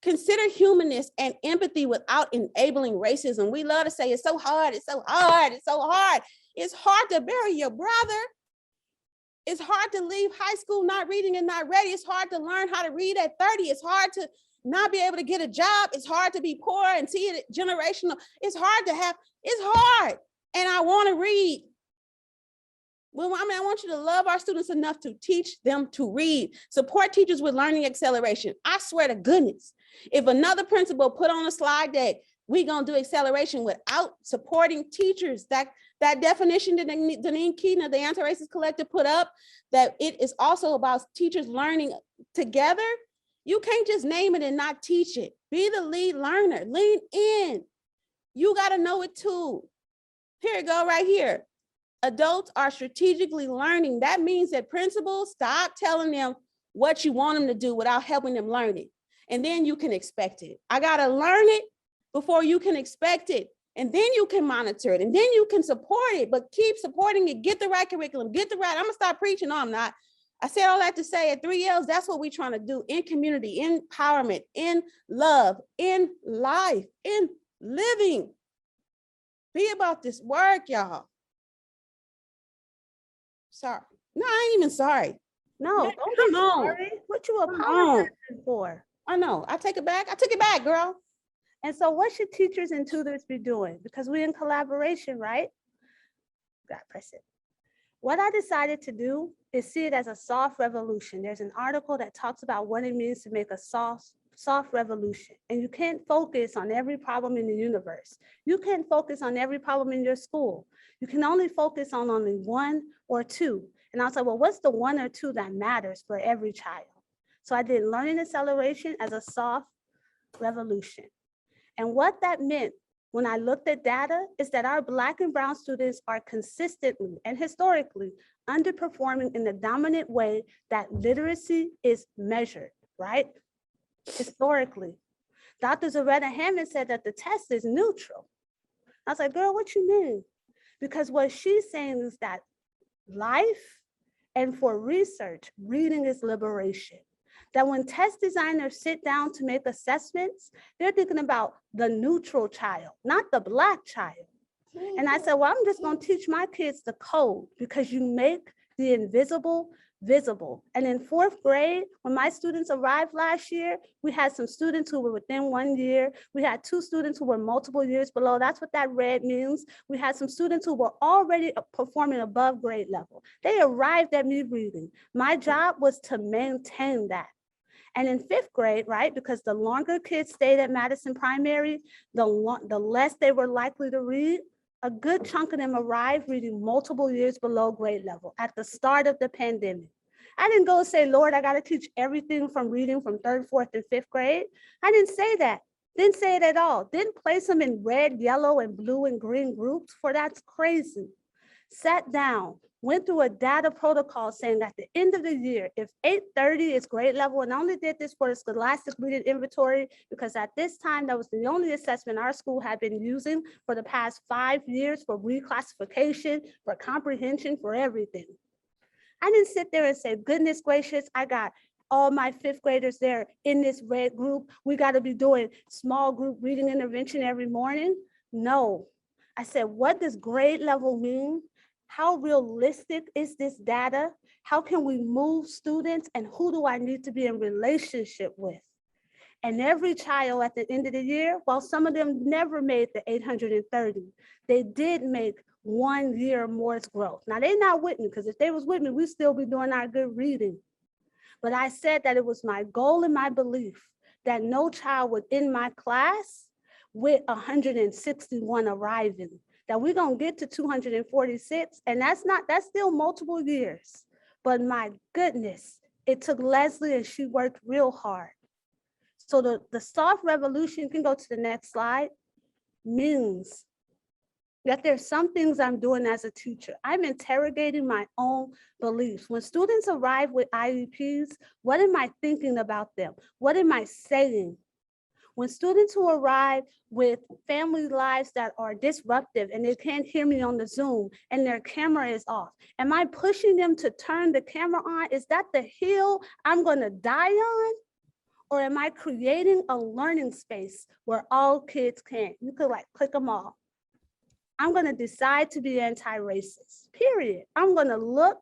Consider humanness and empathy without enabling racism. We love to say it's so hard, it's so hard, it's so hard. It's hard to bury your brother. It's hard to leave high school not reading and not ready. It's hard to learn how to read at 30. It's hard to not be able to get a job. It's hard to be poor and see it generational. It's hard. And I want to read. Well, I want you to love our students enough to teach them to read. Support teachers with learning acceleration. I swear to goodness, if another principal put on a slide deck, we're going to do acceleration without supporting teachers, that definition that Deneen Keaton of the Anti-Racist Collective put up, that it is also about teachers learning together. You can't just name it and not teach it. Be the lead learner, lean in. You got to know it too. Here you go right here. Adults are strategically learning. That means that principals stop telling them what you want them to do without helping them learn it. And then you can expect it. I gotta learn it before you can expect it. And then you can monitor it, and then you can support it, but keep supporting it. Get the right curriculum, get the right, I'm gonna stop preaching. No, I'm not. I said all that to say at 3Ls, that's what we're trying to do in community, in empowerment, in love, in life, in living. Be about this work, y'all. Sorry. No, I ain't even sorry. No, Yeah, don't come be on. sorry. What you Come apologizing for? I know. I take it back. I took it back, girl. And so what should teachers and tutors be doing? Because we're in collaboration, right? Got press it. What I decided to do is see it as a soft revolution. There's an article that talks about what it means to make a soft revolution. And you can't focus on every problem in the universe. You can't focus on every problem in your school. You can only focus on only one or two. And I was like, well, what's the one or two that matters for every child? So I did learning acceleration as a soft revolution. And what that meant when I looked at data is that our Black and brown students are consistently and historically underperforming in the dominant way that literacy is measured, right? Historically. Dr. Zaretta Hammond said that the test is neutral. I was like, girl, what you mean? Because what she's saying is that life and for research, reading is liberation. That when test designers sit down to make assessments, they're thinking about the neutral child, not the Black child. And I said, well, I'm just gonna teach my kids the code because you make the invisible visible. And in 4th grade, when my students arrived last year, we had some students who were within 1 year. We had 2 students who were multiple years below. That's what that red means. We had some students who were already performing above grade level. They arrived at me reading. My job was to maintain that. And in 5th grade, right, because the longer kids stayed at Madison Primary, the less they were likely to read, a good chunk of them arrived reading multiple years below grade level at the start of the pandemic. I didn't go say, Lord, I got to teach everything from reading from 3rd, 4th, and 5th grade. I didn't say that. Didn't say it at all. Didn't place them in red, yellow, and blue and green groups, for that's crazy. Sat down, went through a data protocol saying at the end of the year, if 830 is grade level, and I only did this for the Scholastic Reading Inventory because at this time, that was the only assessment our school had been using for the past 5 years for reclassification, for comprehension, for everything. I didn't sit there and say, goodness gracious, I got all my 5th graders there in this red group. We got to be doing small group reading intervention every morning. No, I said, what does grade level mean? How realistic is this data? How can we move students, and who do I need to be in relationship with? And every child at the end of the year, while some of them never made the 830, they did make 1 year Morse growth. Now they're not with me, because if they was with me, we'd still be doing our good reading. But I said that it was my goal and my belief that no child within my class with 161 arriving, that we're gonna get to 246, and that's still multiple years. But my goodness, it took Leslie and she worked real hard. So the soft revolution, you can go to the next slide, means that there's some things I'm doing as a teacher. I'm interrogating my own beliefs. When students arrive with IEPs, what am I thinking about them? What am I saying? When students who arrive with family lives that are disruptive and they can't hear me on the Zoom and their camera is off, am I pushing them to turn the camera on? Is that the hill I'm gonna die on? Or am I creating a learning space where all kids can? You could like click them all. I'm gonna decide to be anti-racist, period. I'm gonna look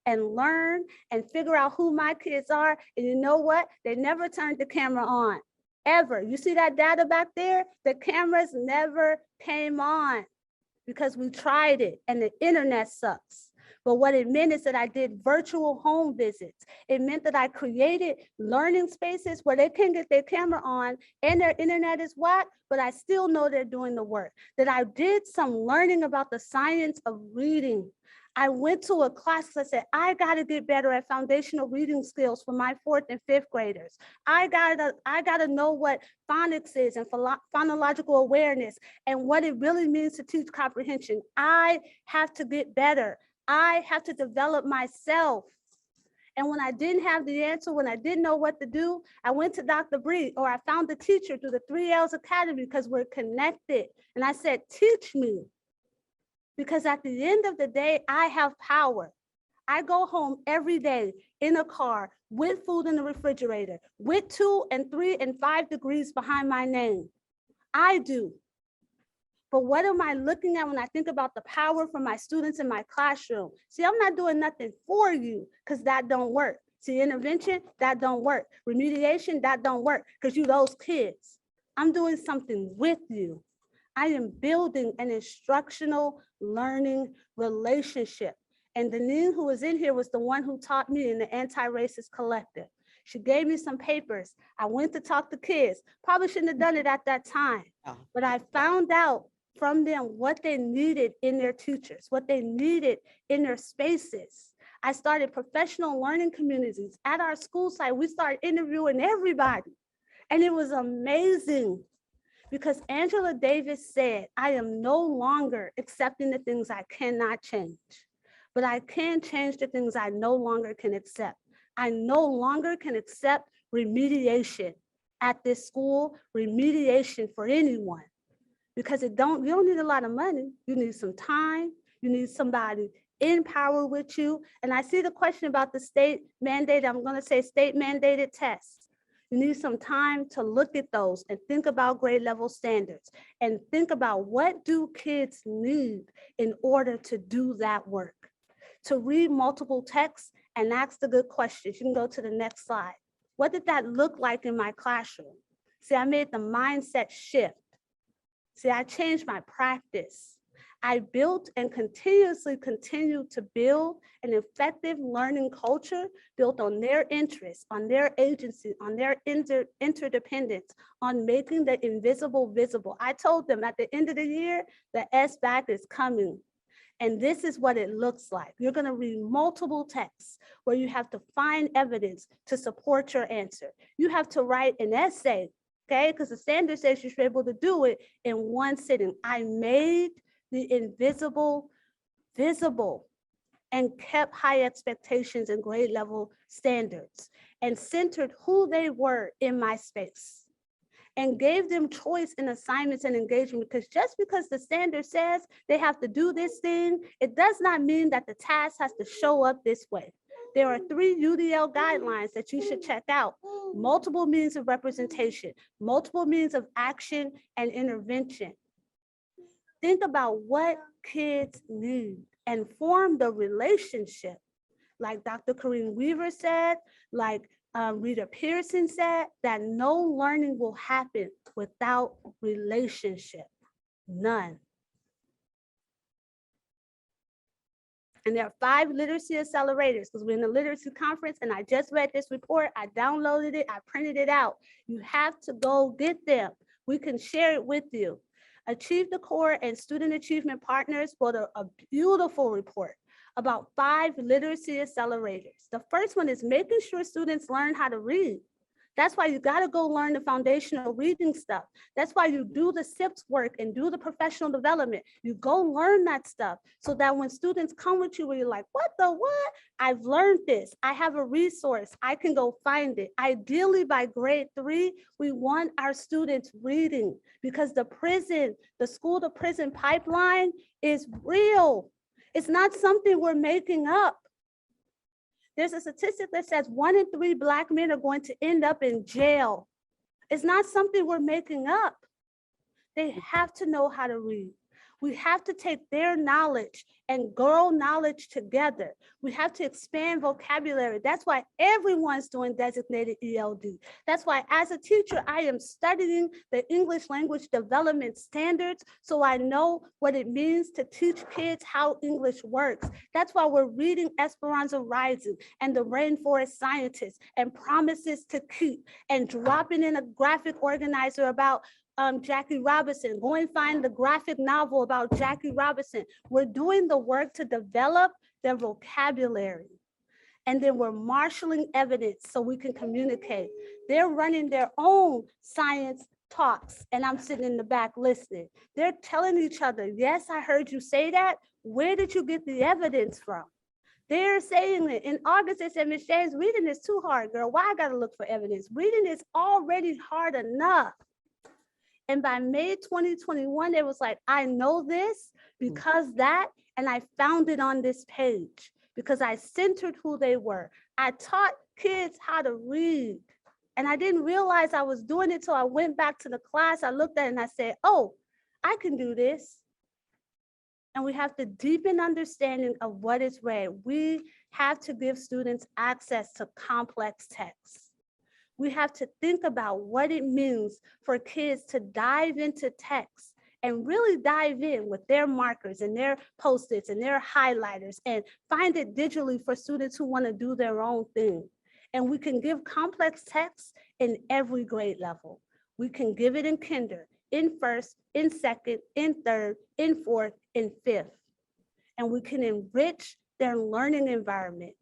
and learn and figure out who my kids are. And you know what? They never turned the camera on, ever. You see that data back there? The cameras never came on because we tried it and the internet sucks. But what it meant is that I did virtual home visits. It meant that I created learning spaces where they can get their camera on and their internet is whack, but I still know they're doing the work. That I did some learning about the science of reading. I went to a class because I said, I gotta get better at foundational reading skills for my 4th and 5th graders. I gotta know what phonics is and phonological awareness and what it really means to teach comprehension. I have to get better. I have to develop myself. And when I didn't have the answer, when I didn't know what to do, I went to Dr. Bree, or I found the teacher through the 3Ls Academy because we're connected. And I said, teach me. Because at the end of the day, I have power. I go home every day in a car with food in the refrigerator, with 2 and 3 and 5 degrees behind my name. I do. But what am I looking at when I think about the power from my students in my classroom? See, I'm not doing nothing for you because that don't work. See, intervention, that don't work. Remediation, that don't work because you those kids. I'm doing something with you. I am building an instructional learning relationship. And Deneen, who was in here, was the one who taught me in the Anti-Racist Collective. She gave me some papers. I went to talk to kids. Probably shouldn't have done it at that time, but I found out from them what they needed in their teachers, what they needed in their spaces. I started professional learning communities at our school site. We started interviewing everybody. And it was amazing because Angela Davis said, I am no longer accepting the things I cannot change, but I can change the things I no longer can accept. I no longer can accept remediation at this school, remediation for anyone. Because you don't need a lot of money. You need some time. You need somebody in power with you. And I see the question about the state mandated, I'm going to say state mandated tests. You need some time to look at those and think about grade level standards and think about what do kids need in order to do that work. To read multiple texts and ask the good questions. You can go to the next slide. What did that look like in my classroom? See, I made the mindset shift. See, I changed my practice. I built and continuously continue to build an effective learning culture built on their interests, on their agency, on their interdependence, on making the invisible visible. I told them at the end of the year, the SBAC is coming. And this is what it looks like. You're going to read multiple texts where you have to find evidence to support your answer. You have to write an essay. Okay, because the standard says you should be able to do it in one sitting. I made the invisible visible and kept high expectations and grade level standards and centered who they were in my space and gave them choice in assignments and engagement, because just because the standard says they have to do this thing, it does not mean that the task has to show up this way. There are 3 UDL guidelines that you should check out: multiple means of representation, multiple means of action and intervention. Think about what kids need and form the relationship. Like Dr. Kareem Weaver said, like Rita Pearson said, that no learning will happen without relationship, none. And there are 5 literacy accelerators, because we're in the literacy conference and I just read this report, I downloaded it, I printed it out. You have to go get them. We can share it with you. Achieve the Core and Student Achievement Partners wrote a beautiful report about 5 literacy accelerators. The first one is making sure students learn how to read. That's why you gotta go learn the foundational reading stuff. That's why you do the SIPS work and do the professional development. You go learn that stuff so that when students come with you where you're like, what the what? I've learned this, I have a resource, I can go find it. Ideally by grade 3, we want our students reading, because the school to prison pipeline is real. It's not something we're making up. There's a statistic that says 1 in 3 Black men are going to end up in jail. It's not something we're making up. They have to know how to read. We have to take their knowledge and grow knowledge together. We have to expand vocabulary. That's why everyone's doing designated ELD. That's why as a teacher, I am studying the English language development standards so I know what it means to teach kids how English works. That's why we're reading Esperanza Rising and the Rainforest Scientists and Promises to Keep and dropping in a graphic organizer about Jackie Robinson. Go and find the graphic novel about Jackie Robinson. We're doing the work to develop their vocabulary. And then we're marshaling evidence so we can communicate. They're running their own science talks and I'm sitting in the back listening. They're telling each other, yes, I heard you say that. Where did you get the evidence from? They're saying it. In August, they said, Ms. James, reading is too hard, girl. Why I gotta look for evidence? Reading is already hard enough. And by May 2021, it was like, I know this because that, and I found it on this page because I centered who they were. I taught kids how to read. And I didn't realize I was doing it till I went back to the class. I looked at it and I said, oh, I can do this. And we have to deepen understanding of what is read. We have to give students access to complex texts. We have to think about what it means for kids to dive into text and really dive in with their markers and their Post-its and their highlighters and find it digitally for students who want to do their own thing. And we can give complex text in every grade level. We can give it in kinder, in first, in second, in third, in fourth, in fifth. And we can enrich their learning environment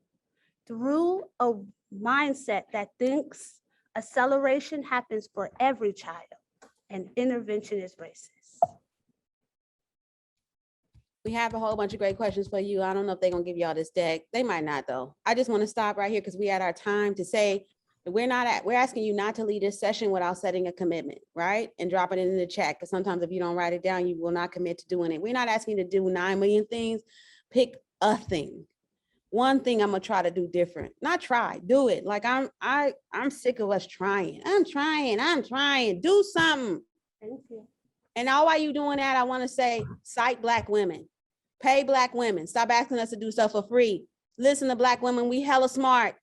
through a mindset that thinks acceleration happens for every child and intervention is racist. We have a whole bunch of great questions for you. I don't know if they're gonna give y'all this deck. They might not though. I just want to stop right here because we had our time to say that we're asking you not to leave this session without setting a commitment, right? And dropping it in the chat. Because sometimes if you don't write it down, you will not commit to doing it. We're not asking you to do 9 million things. Pick a thing. One thing I'm gonna try to do different. Not try, do it. Like I'm sick of us trying. I'm trying. Do something. Thank you. And all while you doing that, I want to say, cite Black women, pay Black women. Stop asking us to do stuff for free. Listen to Black women. We hella smart.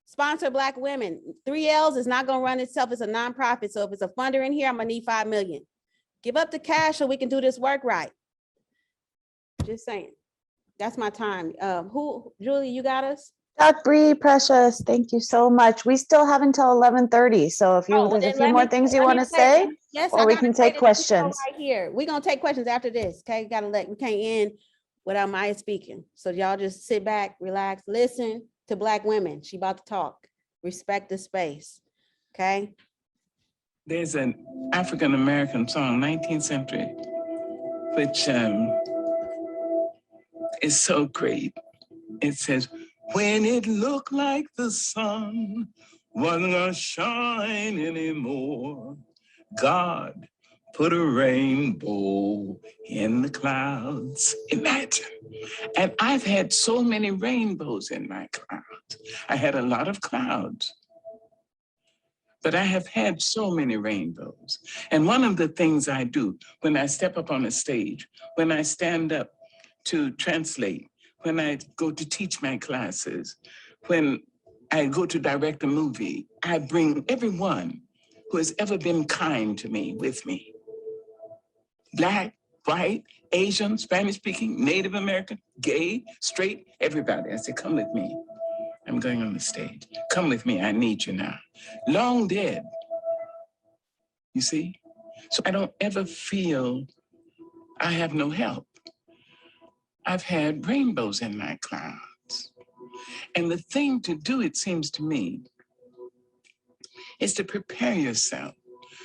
Sponsor Black women. 3Ls is not gonna run itself. It's a nonprofit. So if it's a funder in here, I'm gonna need 5 million. Give up the cash so we can do this work right. Just saying. That's my time. Julie, you got us? Dr. Bree, Precious, thank you so much. We still have until 11:30. So if there's a few more things you want to say, yes, or we can take questions. Right here. We're gonna take questions after this. Okay, we can't end without Maya speaking. So y'all just sit back, relax, listen to Black women. She about to talk. Respect the space. Okay. There's an African-American song, 19th century, which is so great. It says, when it looked like the sun wasn't gonna shine anymore, God put a rainbow in the clouds. Imagine. And I've had so many rainbows in my clouds. I had a lot of clouds, but I have had so many rainbows. And one of the things I do when I step up on a stage, when I stand up to translate, when I go to teach my classes, when I go to direct a movie, I bring everyone who has ever been kind to me with me. Black, white, Asian, Spanish speaking, Native American, gay, straight, everybody. I say, come with me. I'm going on the stage. Come with me, I need you now. Long dead, you see? So I don't ever feel I have no help. I've had rainbows in my clouds. And the thing to do, it seems to me, is to prepare yourself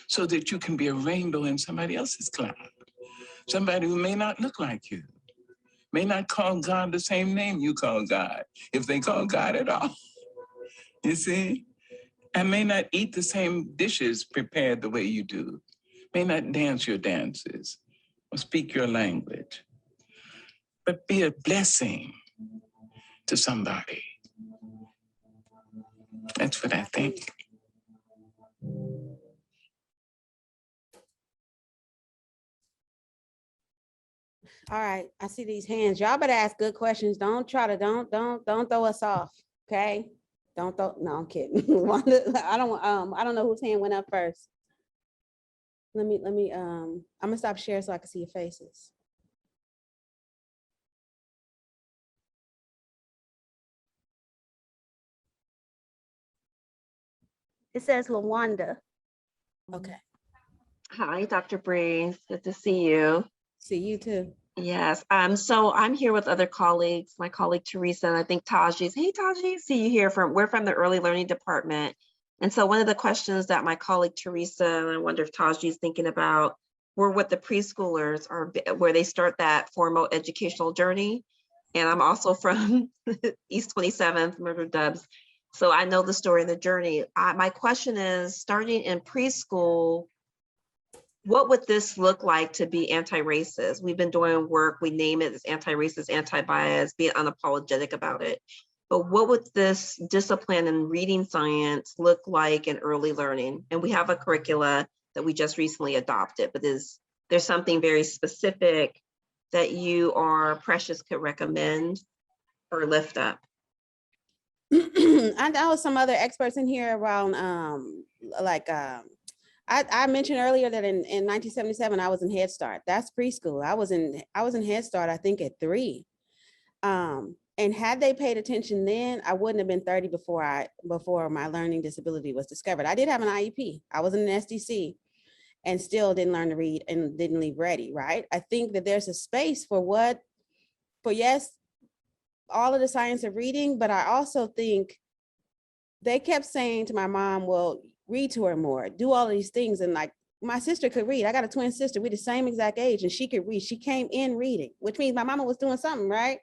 so that you can be a rainbow in somebody else's cloud. Somebody who may not look like you, may not call God the same name you call God, if they call God at all. You see? And may not eat the same dishes prepared the way you do, may not dance your dances or speak your language, but be a blessing to somebody. That's what I think. All right, I see these hands. Y'all better ask good questions. Don't throw us off. Okay. No, I'm kidding. I don't know whose hand went up first. I'm gonna stop sharing so I can see your faces. It says LaWanda. Okay. Hi, Dr. Bree. Good to see you. See you too. Yes. So I'm here with other colleagues, my colleague Teresa, and I think Taji's. Hey, Taji, see you here we're from the early learning department. And so one of the questions that my colleague Teresa, and I wonder if Taji's thinking about, were what the preschoolers are, where they start that formal educational journey. And I'm also from East 27th, Murder Dubs. So I know the story and the journey. My question is, starting in preschool, what would this look like to be anti-racist? We've been doing work, we name it as anti-racist, anti-bias, being unapologetic about it. But what would this discipline in reading science look like in early learning? And we have a curricula that we just recently adopted, but there's something very specific that you or Precious could recommend or lift up? I know some other experts in here around I mentioned earlier that in 1977 I was in Head Start. That's preschool. I was in Head Start, I think, at 3. And had they paid attention then, I wouldn't have been 30 before my learning disability was discovered. I did have an IEP. I was in an SDC and still didn't learn to read and didn't leave ready, right? I think that there's a space for yes, all of the science of reading, but I also think they kept saying to my mom, well, read to her more, do all of these things. And like, my sister could read. I got a twin sister, we're the same exact age, and she could read. She came in reading, which means my mama was doing something, right?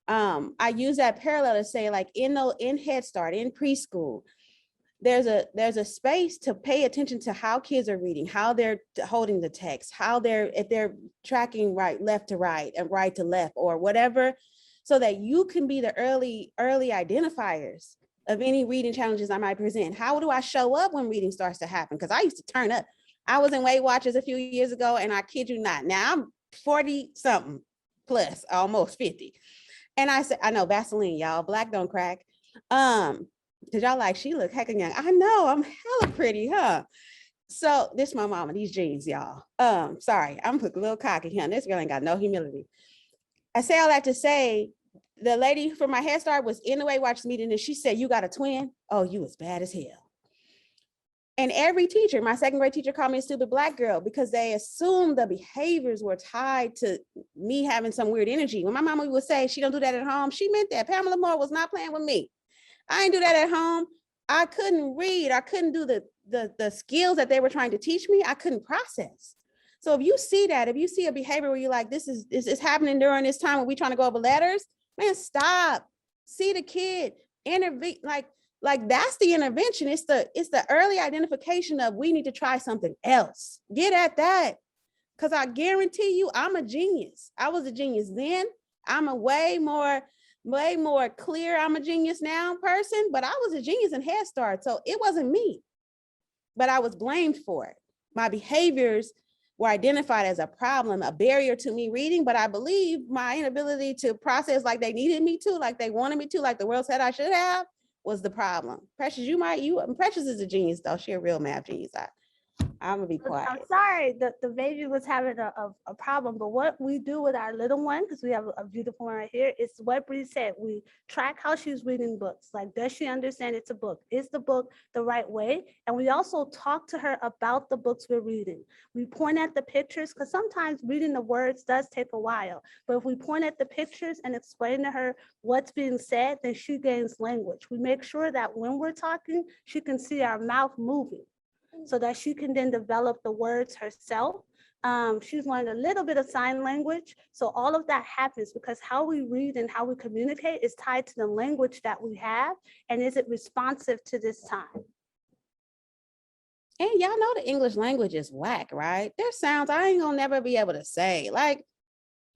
I use that parallel to say, like, in Head Start, in preschool, there's a space to pay attention to how kids are reading, how they're holding the text, if they're tracking left to right and right to left or whatever, so that you can be the early identifiers of any reading challenges I might present. How do I show up when reading starts to happen? Because I used to turn up. I was in Weight Watchers a few years ago, and I kid you not, now I'm 40 something plus, almost 50. And I said, I know, Vaseline, y'all, black don't crack. Cause y'all like, she look heckin' young. I know, I'm hella pretty, huh? So this my mama, these jeans, y'all. Sorry, I'm a little cocky here. This girl ain't got no humility. I say all that to say, the lady from my Head Start was in the Weight Watchers meeting, and she said, you got a twin? Oh, you was bad as hell. And every teacher, my second grade teacher called me a stupid black girl because they assumed the behaviors were tied to me having some weird energy. When my mama would say she don't do that at home, she meant that. Pamela Moore was not playing with me. I ain't do that at home. I couldn't read. I couldn't do the skills that they were trying to teach me. I couldn't process. So if you see that, if you see a behavior where you're like, this is happening during this time when we trying to go over letters, man, stop. See the kid, intervene, like that's the intervention. It's the early identification of, we need to try something else. Get at that. Because I guarantee you, I'm a genius. I was a genius then. I'm a way more clear, I'm a genius now person, but I was a genius in Head Start. So it wasn't me, but I was blamed for it. My behaviors were identified as a problem, a barrier to me reading, but I believe my inability to process like they needed me to, like they wanted me to, like the world said I should have, was the problem. Precious, Precious is a genius though. She a real math genius. I'm gonna be quiet. I'm sorry that the baby was having a problem, but what we do with our little one, because we have a beautiful one right here, is what Bree said. We track how she's reading books. Like, does she understand it's a book? Is the book the right way? And we also talk to her about the books we're reading. We point at the pictures, because sometimes reading the words does take a while. But if we point at the pictures and explain to her what's being said, then she gains language. We make sure that when we're talking, she can see our mouth moving, so that she can then develop the words herself. She's learned a little bit of sign language. So all of that happens because how we read and how we communicate is tied to the language that we have. And is it responsive to this time? And y'all know the English language is whack, right? There's sounds I ain't gonna never be able to say. Like,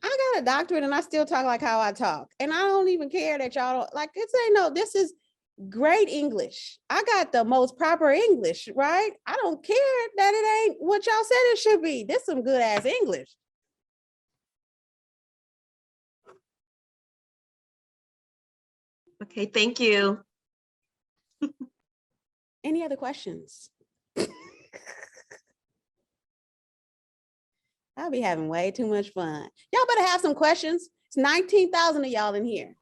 I got a doctorate and I still talk like how I talk. And I don't even care that y'all don't, like, it's ain't no, this is great English. I got the most proper English, right? I don't care that it ain't what y'all said it should be. This some good ass English. Okay, thank you. Any other questions? I'll be having way too much fun. Y'all better have some questions. It's 19,000 of y'all in here.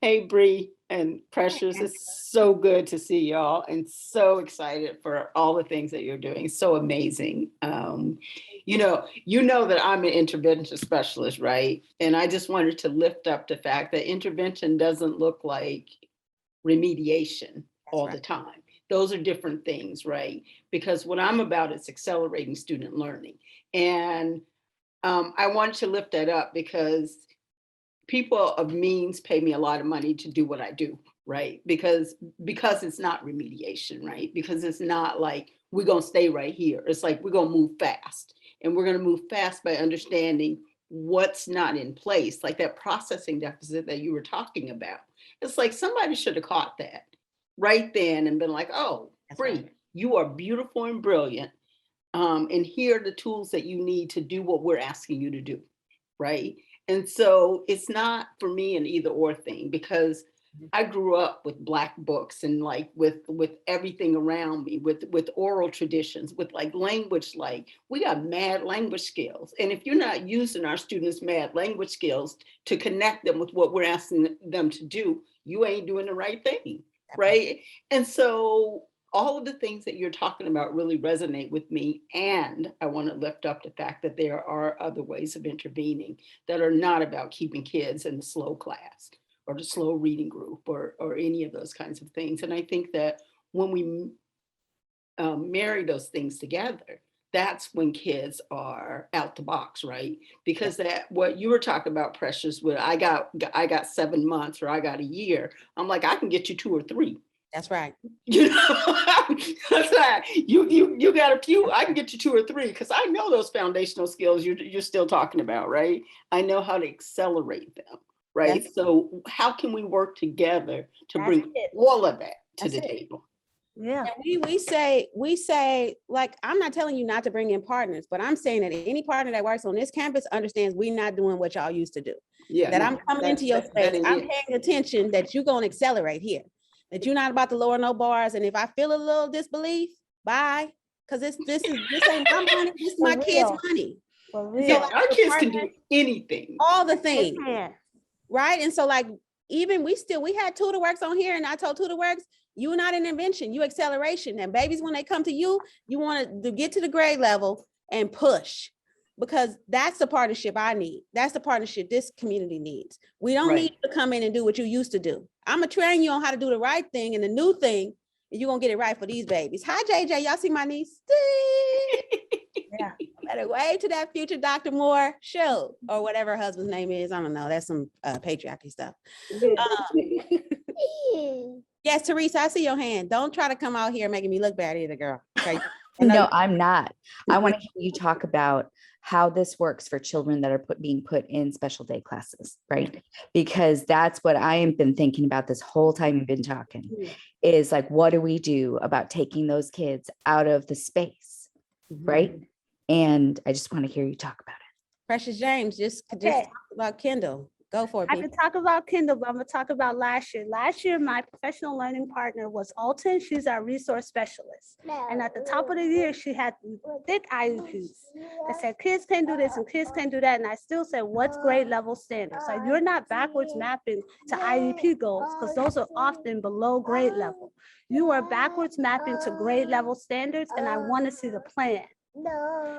Hey, Bree and Precious, it's so good to see y'all and so excited for all the things that you're doing. So amazing. You know that I'm an intervention specialist, right? And I just wanted to lift up the fact that intervention doesn't look like remediation all the time. Those are different things, right? Because what I'm about is accelerating student learning. And I wanted to lift that up because people of means pay me a lot of money to do what I do, right? Because it's not remediation, right? Because it's not like we're gonna stay right here. It's like we're gonna move fast, and we're gonna move fast by understanding what's not in place, like that processing deficit that you were talking about. It's like somebody should have caught that right then and been like, oh, Bree, you are beautiful and brilliant. And here are the tools that you need to do what we're asking you to do, right? And so it's not for me an either or thing, because I grew up with Black books and like with everything around me, with oral traditions, with like language, like we got mad language skills. And if you're not using our students' mad language skills to connect them with what we're asking them to do, you ain't doing the right thing, right? And so all of the things that you're talking about really resonate with me. And I want to lift up the fact that there are other ways of intervening that are not about keeping kids in the slow class or the slow reading group or any of those kinds of things. And I think that when we marry those things together, that's when kids are out the box, right? Because that what you were talking about, Precious, where I got 7 months or I got a year, I'm like, I can get you 2 or 3. That's right. You know, that's right. You got a few. I can get you 2 or 3 because I know those foundational skills you're still talking about, right? I know how to accelerate them, right? That's so how can we work together to bring all of that to the table? Yeah. And we say, like, I'm not telling you not to bring in partners, but I'm saying that any partner that works on this campus understands we're not doing what y'all used to do. Yeah, that no, I'm coming into your space. I'm paying attention that you're going to accelerate here, that you're not about to lower no bars. And if I feel a little disbelief, bye. Because this ain't my money, this is my kids' money. Yeah, our kids can do anything. All the things. Right. And so like, even we had TutorWorks on here, and I told TutorWorks, you're not an invention, you acceleration. And babies, when they come to you, you want to get to the grade level and push, because that's the partnership I need. That's the partnership this community needs. We don't need you to come in and do what you used to do. I'm gonna train you on how to do the right thing and the new thing, and you're gonna get it right for these babies. Hi, JJ. Y'all see my niece? Yeah. Better wave to that future Dr. Moore show, or whatever her husband's name is. I don't know. That's some patriarchy stuff. Yes, Teresa, I see your hand. Don't try to come out here making me look bad either, girl. Okay. No, I'm not. I want to hear you talk about how this works for children that are being put in special day classes, right? Because that's what I have been thinking about this whole time you've been talking, is like, what do we do about taking those kids out of the space, right? And I just want to hear you talk about it. Precious James, just talk about Kendall. Go for it. I can talk about Kendall, but I'm going to talk about last year. Last year, my professional learning partner was Alton. She's our resource specialist. And at the top of the year, she had thick IEPs that said kids can't do this and kids can't do that. And I still said, what's grade level standards? So you're not backwards mapping to IEP goals, because those are often below grade level. You are backwards mapping to grade level standards, and I want to see the plan.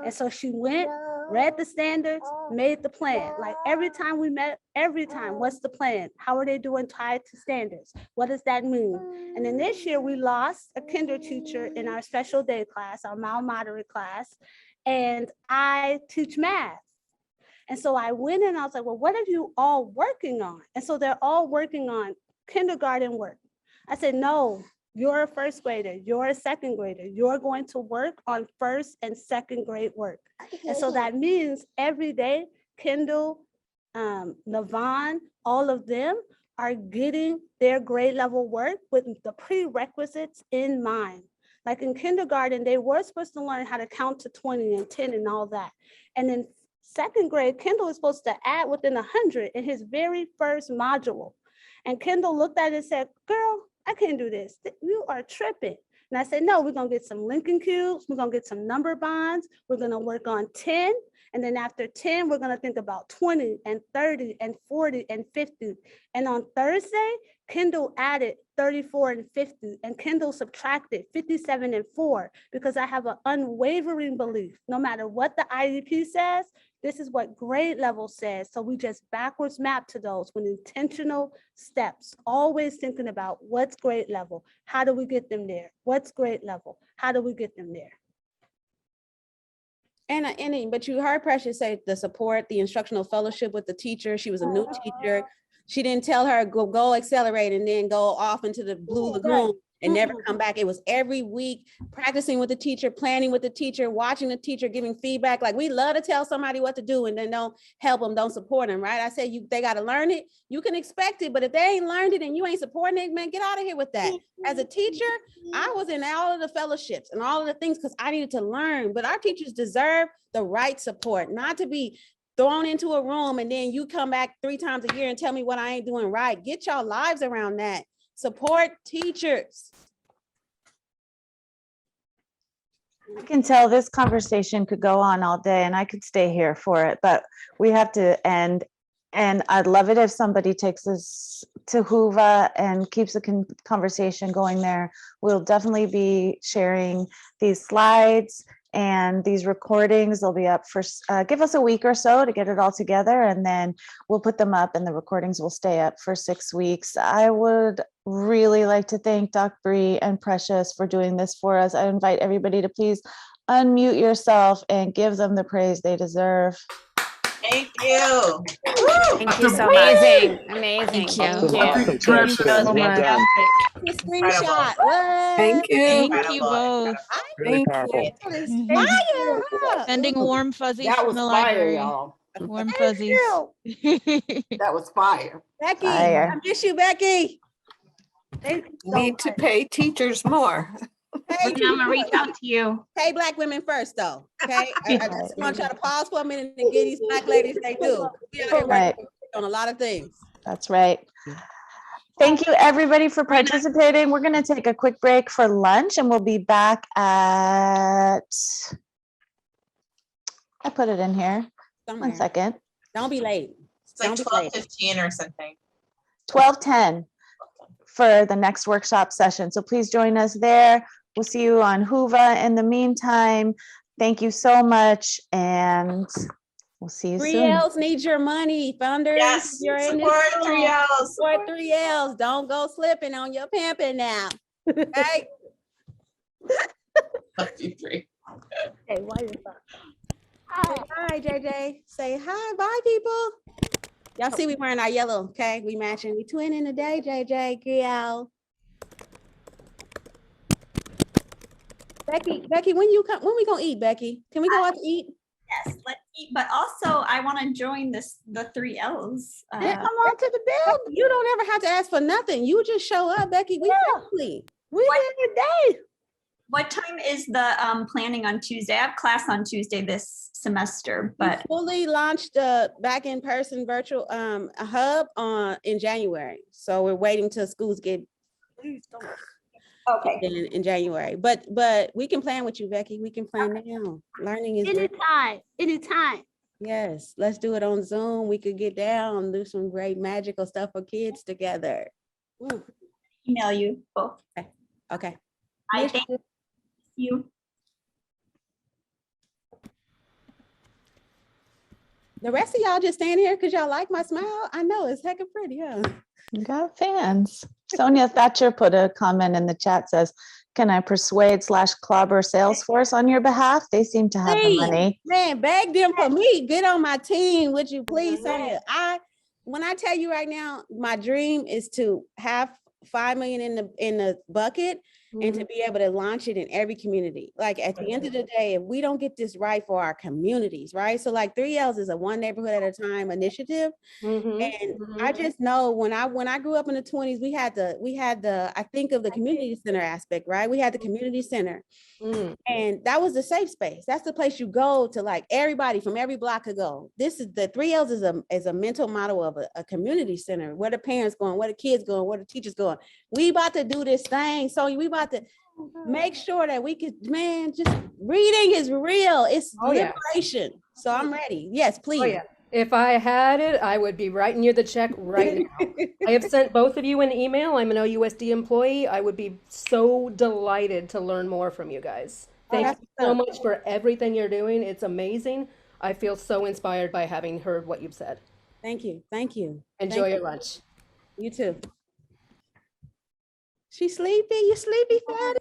And so she went, read the standards, made the plan. Like every time we met, what's the plan? How are they doing tied to standards? What does that mean? And then this year we lost a kinder teacher in our special day class, our mild moderate class, and I teach math. And so I went and I was like, well, what are you all working on? And so they're all working on kindergarten work. I said, no. You're a first grader, you're a second grader, you're going to work on first and second grade work. And so that means every day, Kendall, Navon, all of them are getting their grade level work with the prerequisites in mind. Like in kindergarten, they were supposed to learn how to count to 20 and 10 and all that. And in second grade, Kendall is supposed to add within 100 in his very first module. And Kendall looked at it and said, girl, I can't do this. You are tripping. And I said, no, we're going to get some Lincoln cubes. We're going to get some number bonds. We're going to work on 10. And then after 10, we're going to think about 20 and 30 and 40 and 50. And on Thursday, Kendall added 34 and 50, and Kendall subtracted 57 and 4, because I have an unwavering belief, no matter what the IEP says, this is what grade level says. So we just backwards map to those with intentional steps, always thinking about what's grade level, how do we get them there? What's grade level? How do we get them there? But you heard Precious say the support, the instructional fellowship with the teacher. She was a new teacher. She didn't tell her go accelerate and then go off into the blue lagoon and never come back. It was every week practicing with the teacher, planning with the teacher, watching the teacher, giving feedback. Like, we love to tell somebody what to do and then don't help them, don't support them, right? I said they got to learn it. You can expect it, but if they ain't learned it and you ain't supporting it, man, get out of here with that. As a teacher, I was in all of the fellowships and all of the things because I needed to learn, but our teachers deserve the right support, not to be thrown into a room and then you come back 3 times a year and tell me what I ain't doing right. Get y'all lives around that. Support teachers. I can tell this conversation could go on all day and I could stay here for it, but we have to end. And I'd love it if somebody takes us to Hoover and keeps the conversation going there. We'll definitely be sharing these slides and these recordings. They'll be up for, give us a week or so to get it all together, and then we'll put them up and the recordings will stay up for 6 weeks. I would really like to thank Doc Bree and Precious for doing this for us. I invite everybody to please unmute yourself and give them the praise they deserve. Thank you. Thank you so much. Amazing. Thank you. Awesome job, Sid. Well done. Screenshot. Thank you. Thank you both. Really powerful. Fire, huh? Sending warm fuzzies That from was the fire, library. y'all. Warm fuzzies. That was fire. Becky, Fire. I miss you, Becky. Need to pay teachers more. Hey, I'm gonna reach out to you. Pay Black women first, though. Okay, I just want y'all to pause for a minute and give these Black ladies they do. We out here Right. on a lot of things. That's right. Thank you, everybody, for participating. We're going to take a quick break for lunch and we'll be back at, I put it in here. Somewhere. 1 second. Don't be late. It's like 12:15 or something. 12:10 for the next workshop session. So please join us there. We'll see you on Hoover. In the meantime, thank you so much, and we'll see you soon. 3Ls need your money, funders. Yes, You're in support this 3Ls. Support 3Ls. Don't go slipping on your pimping now. Okay. Love you, Bree. Hey, why is that? Say hi, JJ. Say hi, bye, people. Y'all see we wearing our yellow, okay? We matching. We twinning today, JJ. Girl. Becky, when we gonna eat, Becky? Can we go out to eat? Yes, let's eat. But also, I want to join the 3Ls. Come on to the bill. You don't ever have to ask for nothing. You just show up, Becky. We family. We here today. What time is the planning on Tuesday? I have class on Tuesday this semester, but we fully launched the back in person virtual hub in January. So we're waiting till schools get okay in January. But we can plan with you, Becky. We can plan now. Learning is anytime. Yes, let's do it on Zoom. We could get down, do some great magical stuff for kids together. Email you both. Okay. I thank you. The rest of y'all just stand here because y'all like my smile. I know it's heckin' pretty, huh? You got fans. Sonia Thatcher put a comment in the chat, says, can I persuade / clobber Salesforce on your behalf? They seem to have the money. Man, beg them for me. Get on my team, would you please, Sonia? When I tell you right now, my dream is to have 5 million in the bucket and to be able to launch it in every community. Like at the end of the day, if we don't get this right for our communities, right? So like 3Ls is a one neighborhood at a time initiative. And I just know when I grew up in the 20s, we had the I think of the community center aspect, right? We had the community center. And that was the safe space. That's the place you go to, like everybody from every block could go. This is the 3Ls is a mental model of a community center. Where the parents going, where the kids going, where the teachers going. We about to do this thing. So we about to make sure that we could, man, just reading is real. It's liberation. So I'm ready. Yes, please. If I had it, I would be writing you the check right now. I have sent both of you an email. I'm an OUSD employee. I would be so delighted to learn more from you guys. Thank you so much for everything you're doing. It's amazing. I feel so inspired by having heard what you've said. Thank you. Thank you. Enjoy your lunch. You too. She sleepy? You sleepy, Fatty?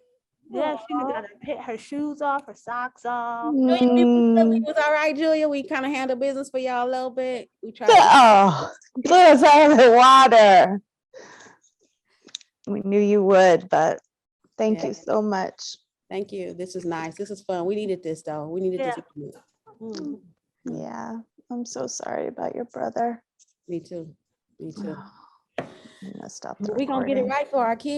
Yeah, she got to pick her shoes off, her socks off. It was all right, Julia. We kind of handle business for y'all a little bit. We tried. Oh, let's have the water. We knew you would, but thank you so much. Thank you. This is nice. This is fun. We needed this though. We needed this. Yeah, I'm so sorry about your brother. Me too. Me too. I messed up. We're gonna get it right for our kids.